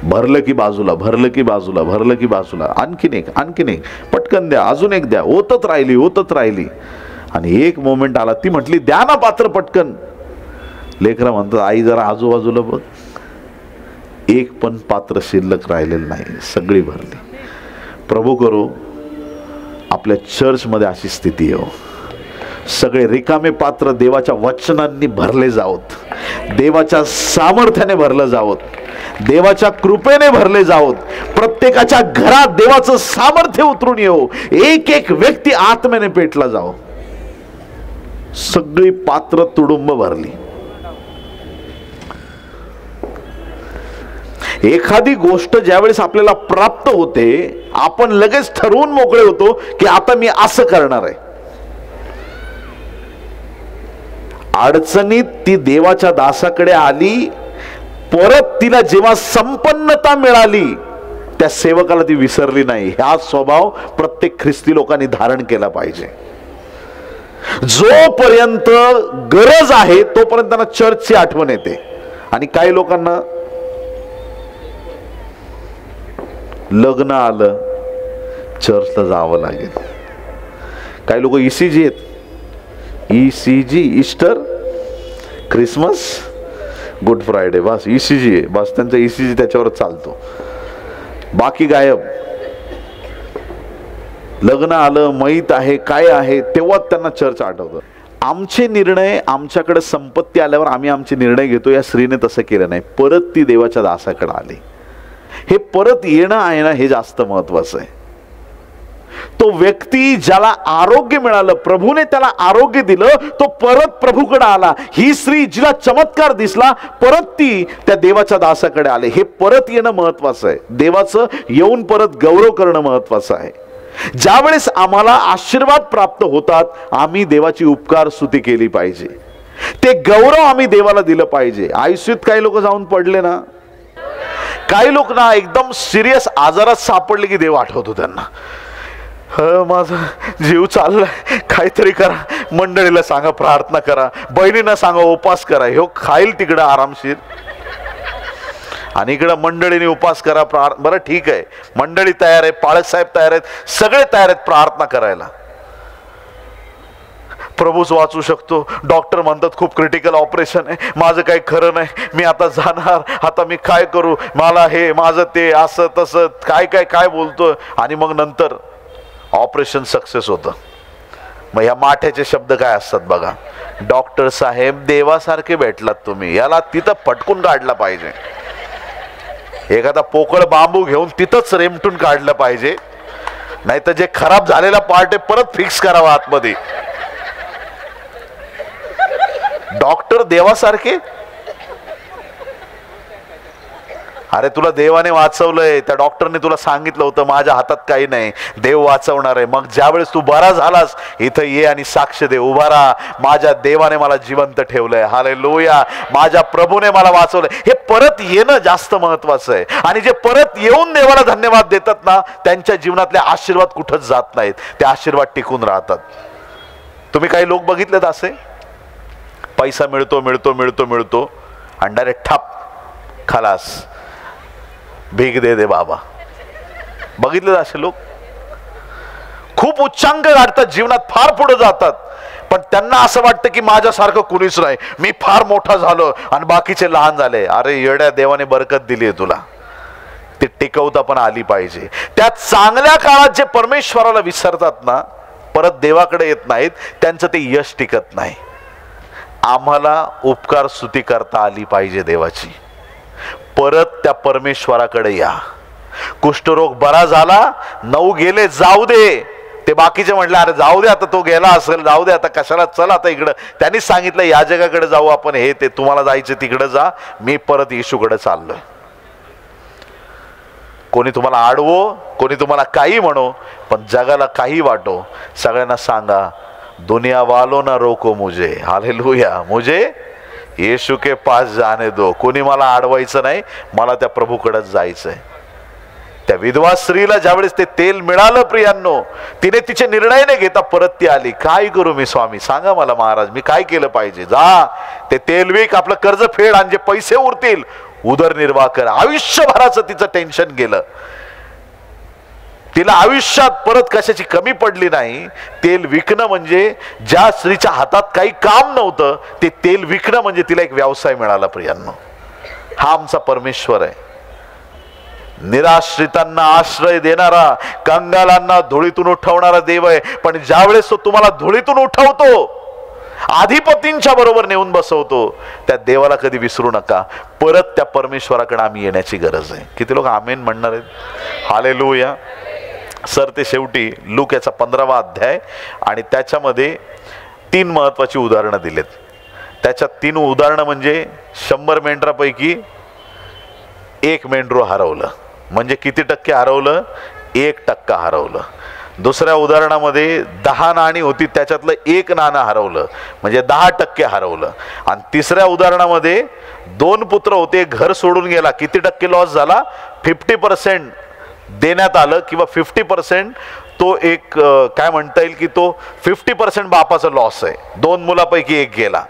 भरलं की बाजूला, भरलं की बाजूला, भरलं की बाजूला, आणखीन एक, आणखीन एक, पटकन द्या, अजून एक द्या, ओतत राहिली, ओतत राहिली. आणि एक मोमेंट आला, ती म्हटली द्या ना पात्र पटकन. लेकरं म्हणतात आई जरा आजूबाजूला बघ. 1 पण पात्र शिल्लक राहिलेलं नाही, सगळी भरली. प्रभू करो आपल्या चर्चमध्ये अशी स्थिती येऊ. सगळे रिकामे पात्र देवाच्या वचनांनी भरले जावत, देवाच्या सामर्थ्याने भरलं जावत, देवाच्या कृपेने भरले जावत. प्रत्येकाच्या घरात देवाचं सामर्थ्य उतरून येऊ. एक एक व्यक्ती आत्म्याने पेटला जावं. सगळी पात्र तुडुंब भरली. एखादी गोष्ट ज्यावेळेस आपल्याला प्राप्त होते, आपण लगेच ठरवून मोकळे होतो की आता मी असं करणार आहे. अडचणीत ती देवाच्या दासाकडे आली, परत तिला जेव्हा संपन्नता मिळाली, त्या सेवकाला ती विसरली नाही. हा स्वभाव प्रत्येक ख्रिस्ती लोकांनी धारण केला पाहिजे. जोपर्यंत गरज आहे तोपर्यंत त्यांना चर्चची आठवण येते. आणि काही लोकांना लग्न आलं चर्चला जावं लागेल. काही लोक ECG आहेत, ECG, Easter, Christmas, good Friday, बस ECG आहे, बस त्यांचा ECG त्याच्यावर चालतो, बाकी गायब. लग्न आलं, मैत आहे, काय आहे, तेव्हा त्यांना चर्च आठवतं. आमचे निर्णय, आमच्याकडे संपत्ती आल्यावर आम्ही आमचे निर्णय घेतो. या स्त्रीने तसं केलं नाही, परत ती देवाच्या दासाकडे आली. हे परत येणं आहे ना, हे जास्त महत्वाचं आहे. तो व्यक्ती ज्याला आरोग्य मिळालं, प्रभूने त्याला आरोग्य दिलं, तो परत प्रभूकडे आला. ही स्त्री जिला चमत्कार दिसला, परत ती त्या देवाच्या दासाकडे आले. हे परत येणं महत्वाचं आहे. देवाचं येऊन परत गौरव करणं महत्वाचं आहे. ज्या वेळेस आम्हाला आशीर्वाद प्राप्त होतात, आम्ही देवाची उपकार स्तुती केली पाहिजे. ते गौरव आम्ही देवाला दिलं पाहिजे. आयुष्यात काही लोक जाऊन पडले ना, काही लोक ना एकदम सिरियस आजारात सापडले की देव आठवतो त्यांना. माझा जीव चाललाय, काहीतरी करा, मंडळीला सांगा प्रार्थना करा, बहिणींना सांगा उपास करा. ह्यो खाईल तिकडं आरामशीर, आणि इकडं मंडळीने उपास करा, बरं ठीक आहे, मंडळी तयार आहे, पाळक साहेब तयार आहेत, सगळे तयार आहेत प्रार्थना करायला. प्रभूच वाचू शकतो. डॉक्टर म्हणतात खूप क्रिटिकल ऑपरेशन आहे, माझं काही खरं नाही, मी आता जाणार, आता मी काय करू, मला हे माझं ते, असं तसं काय काय काय बोलतो. आणि मग नंतर ऑपरेशन सक्सेस होतं. मग ह्या माठ्याचे शब्द काय असतात बघा, डॉक्टर साहेब देवासारखे भेटलात तुम्ही, याला तिथं फटकून काढला पाहिजे. एखादा पोकळ बांबू घेऊन तिथंच रेमटून काढलं पाहिजे, नाही तर जे खराब झालेला पार्ट आहे परत फिक्स करावा आतमध्ये. डॉक्टर देवासारखे, अरे तुला देवाने वाचवलंय, त्या डॉक्टरने तुला सांगितलं होतं माझ्या हातात काही नाही, देव वाचवणार आहे. मग ज्या वेळेस तू बरा झालास, इथं ये आणि साक्ष दे, उभा राहा, माझ्या देवाने मला जिवंत ठेवलंय, हालेलुया, माझ्या प्रभूने मला वाचवलंय. हे परत येणं जास्त महत्वाचं आहे. आणि जे परत येऊन देवाला धन्यवाद देतात ना, त्यांच्या जीवनातले आशीर्वाद कुठंच जात नाहीत, ते आशीर्वाद टिकून राहतात. तुम्ही काही लोक बघितलेत असे, पैसा मिळतो मिळतो मिळतो मिळतो आणि डायरेक्ट ठाप खलास, भीक दे दे बाबा. बघितले असे लोक खूप उच्चांक गाठतात, जीवनात फार पुढे जातात, पण त्यांना असं वाटतं की माझ्यासारखं कुणीच नाही, मी फार मोठा झालो आणि बाकीचे लहान झाले. अरे येड्या, देवाने बरकत दिली आहे तुला, ती टिकवता पण आली पाहिजे. त्या चांगल्या काळात जे परमेश्वराला विसरतात ना, परत देवाकडे येत नाहीत, त्यांचं ते यश टिकत नाही. आम्हाला उपकार स्तुती करता आली पाहिजे देवाची. परत त्या परमेश्वराकडे या. कुष्ठरोग बरा झाला, 9 गेले, जाऊ दे. ते बाकीचे म्हटले अरे जाऊ दे, आता तो गेला असेल, जाऊ दे आता, कशाला, चल आता इकडं. त्यांनी सांगितलं या जगाकडे जाऊ आपण, हे ते तुम्हाला जायचं तिकडे जा, मी परत येशूकडे चाललोय. कोणी तुम्हाला आडवो, कोणी तुम्हाला काही म्हणो, पण जगाला काही वाटो, सगळ्यांना सांगा दुनिया वालों ना रोको मुझे, हालेलुया, मुझे येशू के पास जाने दो. कोणी मला अडवायचं नाही, मला त्या प्रभूकडेच जायचंय. त्या विधवा स्त्रीला ज्यावेळेस ते तेल मिळालं प्रियांनो, तिने तिचे निर्णय न घेता परत ती आली. काय करू मी स्वामी, सांगा मला महाराज, मी काय केलं पाहिजे. जा ते तेल विक, आपलं कर्ज फेड, आणि जे पैसे उरतील उदरनिर्वाह कर. आयुष्यभराचं तिचं टेन्शन गेलं. तिला आयुष्यात परत कशाची कमी पडली नाही. तेल विकणं म्हणजे, ज्या स्त्रीच्या हातात काही काम नव्हतं, ते तेल विकणं म्हणजे तिला एक व्यवसाय मिळाला प्रियांनो. हा आमचा परमेश्वर आहे. निराश्रितांना आश्रय देणारा, कंगालांना धुळीतून उठवणारा देव आहे. पण ज्यावेळेस तो तुम्हाला धुळीतून उठवतो, अधिपतींच्या बरोबर नेऊन बसवतो, त्या देवाला कधी विसरू नका. परत त्या परमेश्वराकडे आम्ही येण्याची गरज आहे. किती लोक आमेन म्हणणार आहेत, हालेलुया. सर ते शेवटी लूक याचा 15वा अध्याय, आणि त्याच्यामध्ये 3 महत्वाची उदाहरणं दिलेत. त्याच्यात 3 उदाहरणं म्हणजे 100 मेंढरापैकी 1 मेंढरू हरवलं. म्हणजे किती टक्के हरवलं, 1% हरवलं. दुसऱ्या उदाहरणामध्ये 10 नाणी होती, त्याच्यातलं 1 नाणं हरवलं, म्हणजे 10% हरवलं. आणि तिसऱ्या उदाहरणामध्ये 2 पुत्र होते, घर सोडून गेला, किती टक्के लॉस झाला, 50% देण्यात आलं, किंवा 50% तो एक काय म्हणता येईल की तो 50% बापाचा लॉस आहे. 2 मुलापैकी एक गेला.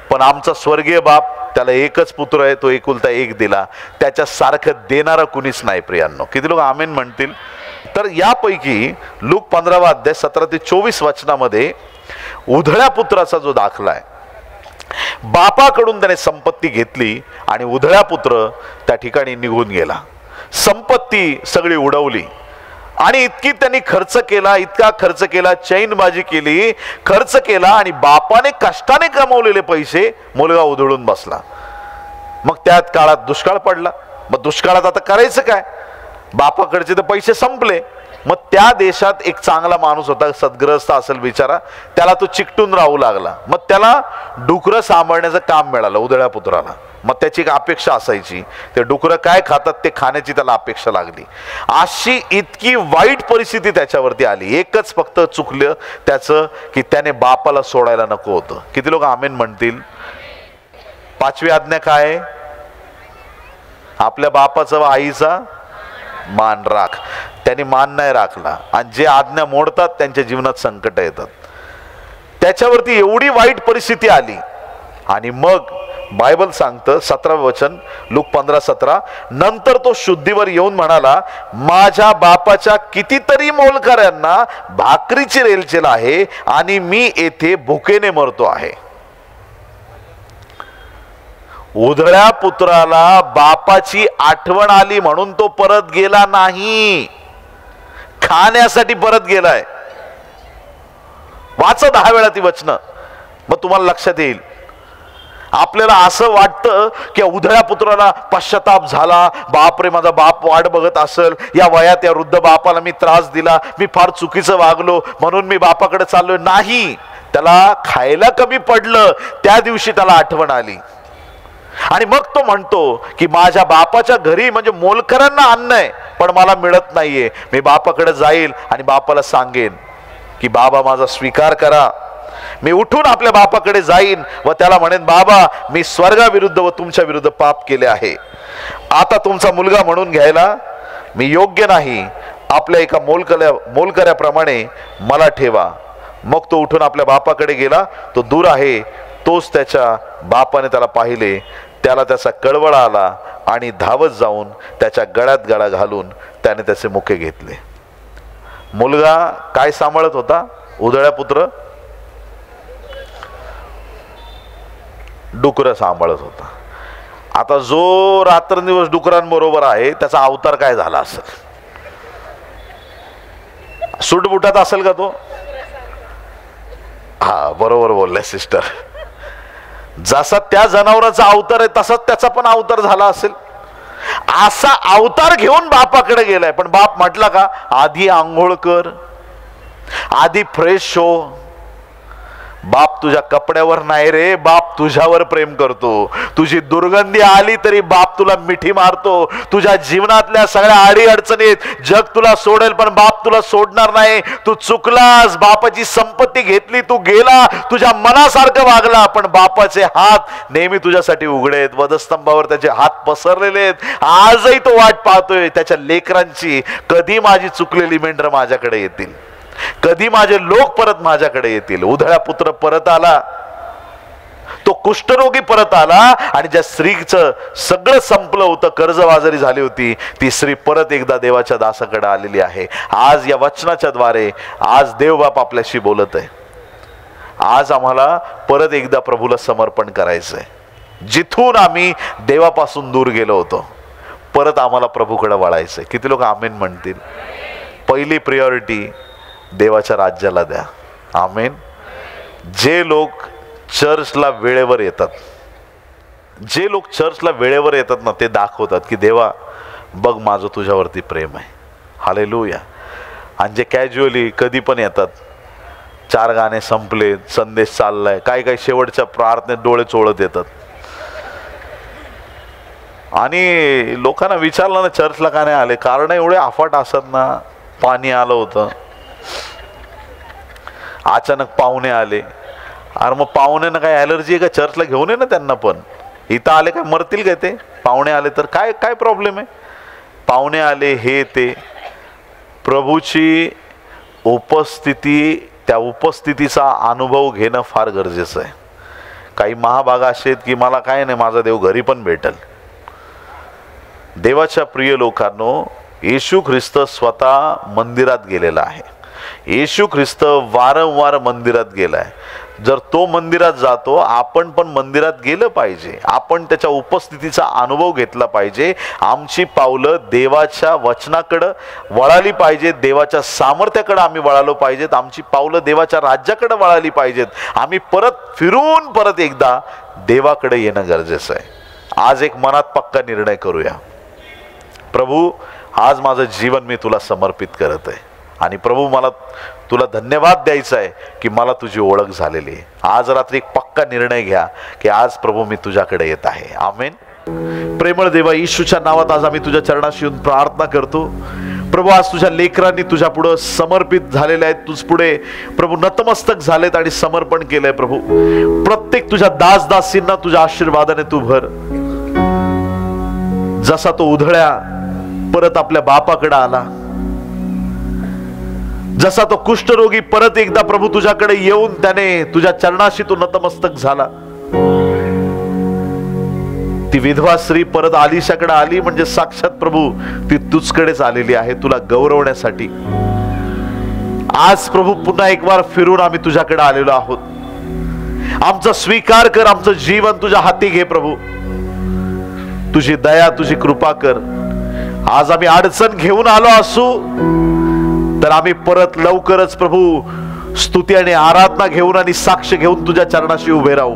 पण आमचा स्वर्गीय बाप, त्याला एकच पुत्र आहे, तो एकुलता एक दिला. त्याच्या सारखं देणारा कुणीच नाही प्रियांनो. किती लोक आमेन म्हणतील? तर यापैकी लूक 15 अध्याय 17 ते 24 वचनामध्ये उधळ्या पुत्राचा जो दाखला आहे, बापाकडून त्याने संपत्ती घेतली आणि उधळ्या पुत्र त्या ठिकाणी निघून गेला. संपत्ती सगळी उडवली आणि इतकी त्यांनी खर्च केला, इतका खर्च केला, चैनबाजी केली, खर्च केला आणि बापाने कष्टाने कमवलेले पैसे मुलगा उधळून बसला. मग त्यात काळात दुष्काळ पडला. मग दुष्काळात आता करायचं काय? बापाकडचे तर पैसे संपले. मग त्या देशात एक चांगला माणूस होता, सद्ग्रस्त असेल बिचारा, त्याला तो चिकटून राहू लागला. मग त्याला डुकरं सांभाळण्याचं काम मिळालं उधळ्या पुत्राला. मग त्याची एक अपेक्षा असायची, ते डुकरं काय खातात ते खाण्याची त्याला अपेक्षा लागली. अशी इतकी वाईट परिस्थिती त्याच्यावरती आली. एकच फक्त चुकलं त्याचं की त्याने बापाला सोडायला नको होतं. किती लोक आमेन म्हणतील? 5वी आज्ञा काय? आपल्या बापाचा व आईचा मान राख. त्यांनी मान नाही राखला आणि जे आज्ञा मोडतात त्यांच्या जीवनात संकट येतात. त्याच्यावरती एवढी वाईट परिस्थिती आली आणि मग बायबल सांगतं 17 वचन लूक 15:17, नंतर तो शुद्धीवर येऊन म्हणाला, माझ्या बापाच्या कितीतरी मोलकऱ्यांना भाकरीची रेलचेल आहे आणि मी येथे भुकेने मरतो आहे. उधळ्या पुत्राला बापाची आठवण आली म्हणून तो परत गेला नाही, खाण्यासाठी परत गेलाय. वाचा 10 वेळा ती वचनं, मग तुम्हाला लक्षात येईल. आपल्याला असं वाटतं की उधळ्या पुत्राला पश्चाताप झाला, बापरे माझा बाप वाट बघत असेल, या वयात या वृद्ध बापाला मी त्रास दिला, मी फार चुकीचं वागलो म्हणून मी बापाकडे चाललोय. नाही, त्याला खायला कमी पडलं, त्या दिवशी त्याला आठवण आली आणि मग तो म्हणतो की माझ्या बापाच्या घरी म्हणजे मोलकरांना अन्न आहे पण मला मिळत नाहीये. मी बापाकडे जाईल आणि बापाला सांगेन की बाबा माझा स्वीकार करा. मी उठून आपल्या बापाकडे जाईन व त्याला म्हणेन, बाबा मी स्वर्गाविरुद्ध व तुमच्या विरुद्ध पाप केले आहे. आता तुमचा मुलगा म्हणून घ्यायला मी योग्य नाही. आपल्या एका मोलकऱ्याप्रमाणे मला ठेवा. मग तो उठून आपल्या बापाकडे गेला. तो दूर आहे, तोच त्याच्या बापाने त्याला पाहिले. त्याला त्याचा कळवळा आला आणि धावत जाऊन त्याच्या गळ्यात गळा घालून त्याने त्याचे मुके घेतले. मुलगा काय सांभाळत होता? उधळ्या पुत्र डुकरं सांभाळत होता. आता जो रात्रंदिवस डुकरांबरोबर आहे त्याचा अवतार काय झाला असेल? सुटबुटात असेल का तो? हा, बरोबर बोललाय सिस्टर. जसा त्या जनावराचा अवतार आहे तसाच त्याचा पण अवतार झाला असेल. असा अवतार घेऊन बापाकडे गेलाय. पण बाप म्हटला का आधी आंघोळ कर, आधी फ्रेश हो. बाप तुझ्या कपड्यावर नाही रे, बाप तुझ्यावर प्रेम करतो. तुझी दुर्गंधी आली तरी बाप तुला मिठी मारतो. तुझ्या जीवनातल्या सगळ्या अडी अडचणीत जग तुला सोडेल पण बाप तुला सोडणार नाही. तू चुकलास, बापाची संपत्ती घेतली, तू गेला, तुझ्या मनासारखं वागला, पण बापाचे हात नेहमी तुझ्यासाठी उघडे आहेत. वधस्तंभावर त्याचे हात पसरलेले आहेत. आजही तो वाट पाहतोय त्याच्या लेकरांची, कधी माझी चुकलेली मेंढर माझ्याकडे येतील, कधी माझे लोक परत माझ्याकडे येतील. उधळा पुत्र परत आला, तो कुष्ठरोगी परत आला आणि ज्या स्त्रीचं सगळं संपलं होतं, कर्जबाजारी झाली होती, ती स्त्री परत एकदा देवाच्या दासाकडे आलेली आहे. आज या वचनाच्या द्वारे आज देवबाप आपल्याशी बोलत आहे. आज आम्हाला परत एकदा प्रभूला समर्पण करायचंय. जिथून आम्ही देवापासून दूर गेलो होतो परत आम्हाला प्रभूकडे वळायचंय. किती लोक आमेन म्हणतील? पहिली प्रायोरिटी देवाच्या राज्याला द्या. आमेन. जे लोक चर्चला वेळेवर येतात, जे लोक चर्चला वेळेवर येतात ना, ते दाखवतात की देवा बघ माझं तुझ्यावरती प्रेम आहे. हालेलुया. आणि जे कॅज्युअली कधी पण येतात, 4 गाणे संपले, संदेश चाललाय, काय काय शेवटच्या प्रार्थनेत डोळे चोळत येतात. आणि लोकांना विचारलं ना चर्चला का नाही आले, कारण एवढे अफाट असत ना. पाणी आलं होतं, अचानक पाहुणे आले. अरे मग पाहुण्यांना काय ॲलर्जी आहे का? चर्चला घेऊन ये ना त्यांना. पण इथं आले काय मरतील काय ते? पाहुणे आले तर काय काय प्रॉब्लेम आहे? पाहुणे आले हे ते प्रभूची त्या उपस्थितीचा अनुभव घेणं फार गरजेचं आहे. काही महाभाग असे आहेत की मला काय नाही, माझा देव घरी पण भेटल. देवाच्या प्रिय लोकांनो, येशू ख्रिस्त स्वतः मंदिरात गेलेला आहे. येशू ख्रिस्त वारंवार मंदिरात गेलाय. जर तो मंदिरात जातो, आपण पण मंदिरात गेलं पाहिजे. आपण त्याच्या उपस्थितीचा अनुभव घेतला पाहिजे. आमची पावलं देवाच्या वचनाकडं वळाली पाहिजेत, देवाच्या सामर्थ्याकडे आम्ही वळालो पाहिजेत. आमची पावलं देवाच्या राज्याकडे वळाली पाहिजेत. आम्ही परत एकदा देवाकडे येणं गरजेचं आहे. आज एक मनात पक्का निर्णय करूया, प्रभू आज माझं जीवन मी तुला समर्पित करत आहे. आणि प्रभू मला तुला धन्यवाद द्यायचा आहे की मला तुझी ओळख झालेली आहे. आज रात्री एक पक्का निर्णय घ्या की आज प्रभू मी तुझ्याकडे येत आहे. आमेन. प्रेमळ देवा, येशूच्या नावात आज आम्ही तुझ्या चरणाशी येऊन प्रार्थना करतो. प्रभू आज तुझ्या लेकरांनी तुझ्या पुढे समर्पित झालेले आहेत, तुझ पुढे प्रभू नतमस्तक झालेत आणि समर्पण केलंय. प्रभू प्रत्येक तुझ्या दासदासींना तुझ्या आशीर्वादाने तू भर. जसा तो उधळ्या परत आपल्या बापाकडे आला, जसा तो कुष्ठरोगी परत एकदा प्रभू तुझ्याकडे येऊन त्याने तुझ्या चरणाशी तो नतमस्तक झाला, ती विधवा स्त्री परत आलिशाकडे आली म्हणजे साक्षात प्रभू ती तुझकडेच आलेली आहे तुला गौरवण्यासाठी. आज प्रभू पुन्हा एक वार फिरून आम्ही तुझ्याकडे आलेलो आहोत. आमचा स्वीकार कर, आमचं जीवन तुझ्या हाती घे प्रभू. तुझी दया, तुझी कृपा कर. आज आम्ही अडचण घेऊन आलो असू तर आम्ही परत लवकरच प्रभू स्तुती आणि आराधना घेऊन आणि साक्ष घेऊन तुझ्या चरणाशी उभे राहू.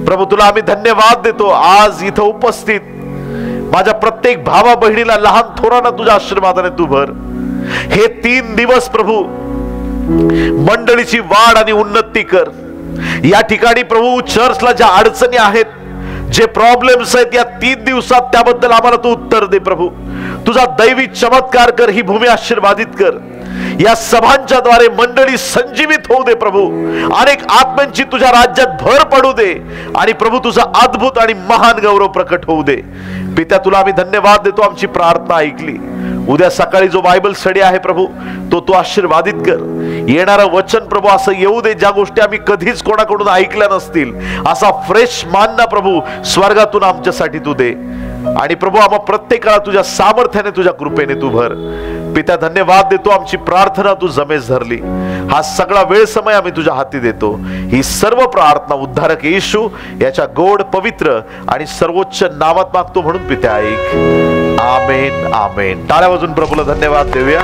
प्रभू तुला आम्ही धन्यवाद देतो. आज इथं उपस्थित माझ्या प्रत्येक भावा बहिणीला, लहान थोरांना तुझ्या आशीर्वादाने तू भर. हे 3 दिवस प्रभू मंडळीची वाढ आणि उन्नती कर. या ठिकाणी प्रभू चर्चला ज्या अडचणी आहेत, जे प्रॉब्लेम्स आहेत, या 3 दिवसात त्याबद्दल आम्हाला तू उत्तर दे प्रभू. तुझा दैवी चमत्कार कर. ही भूमी आशीर्वादित कर. या सभांच्या द्वारे मंडळी संजीवित होऊ दे प्रभू. अनेक आत्म्यांची तुझ्या राज्यात भर पडू दे आणि प्रभू तुझा अद्भुत आणि महान गौरव प्रकट होऊ दे. पित्या तुला आम्ही धन्यवाद देतो. आमची प्रार्थना ऐकली. उद्या सकाळी जो बायबल स्टडी आहे प्रभू तो तू आशीर्वादित कर. येणारं वचन प्रभू असं येऊ दे ज्या गोष्टी आम्ही कधीच कोणाकडून ऐकल्या नसतील, असा फ्रेश मानना प्रभू स्वर्गातून आमच्यासाठी तू दे. आणि प्रभू आम्हा प्रत्येकाला तुझ्या सामर्थ्याने, तुझ्या कृपेने तू भर. पित्या धन्यवाद देतो. आमची प्रार्थना तू जमेस धरली. हा सगळा वेळ समय आम्ही तुझ्या हाती देतो. ही सर्व प्रार्थना उद्धारक येशू याच्या गोड, पवित्र आणि सर्वोच्च नावात मागतो म्हणून पित्या ऐक. आमेन. आमेन. टाळ्या वाजून प्रभूला धन्यवाद देऊया.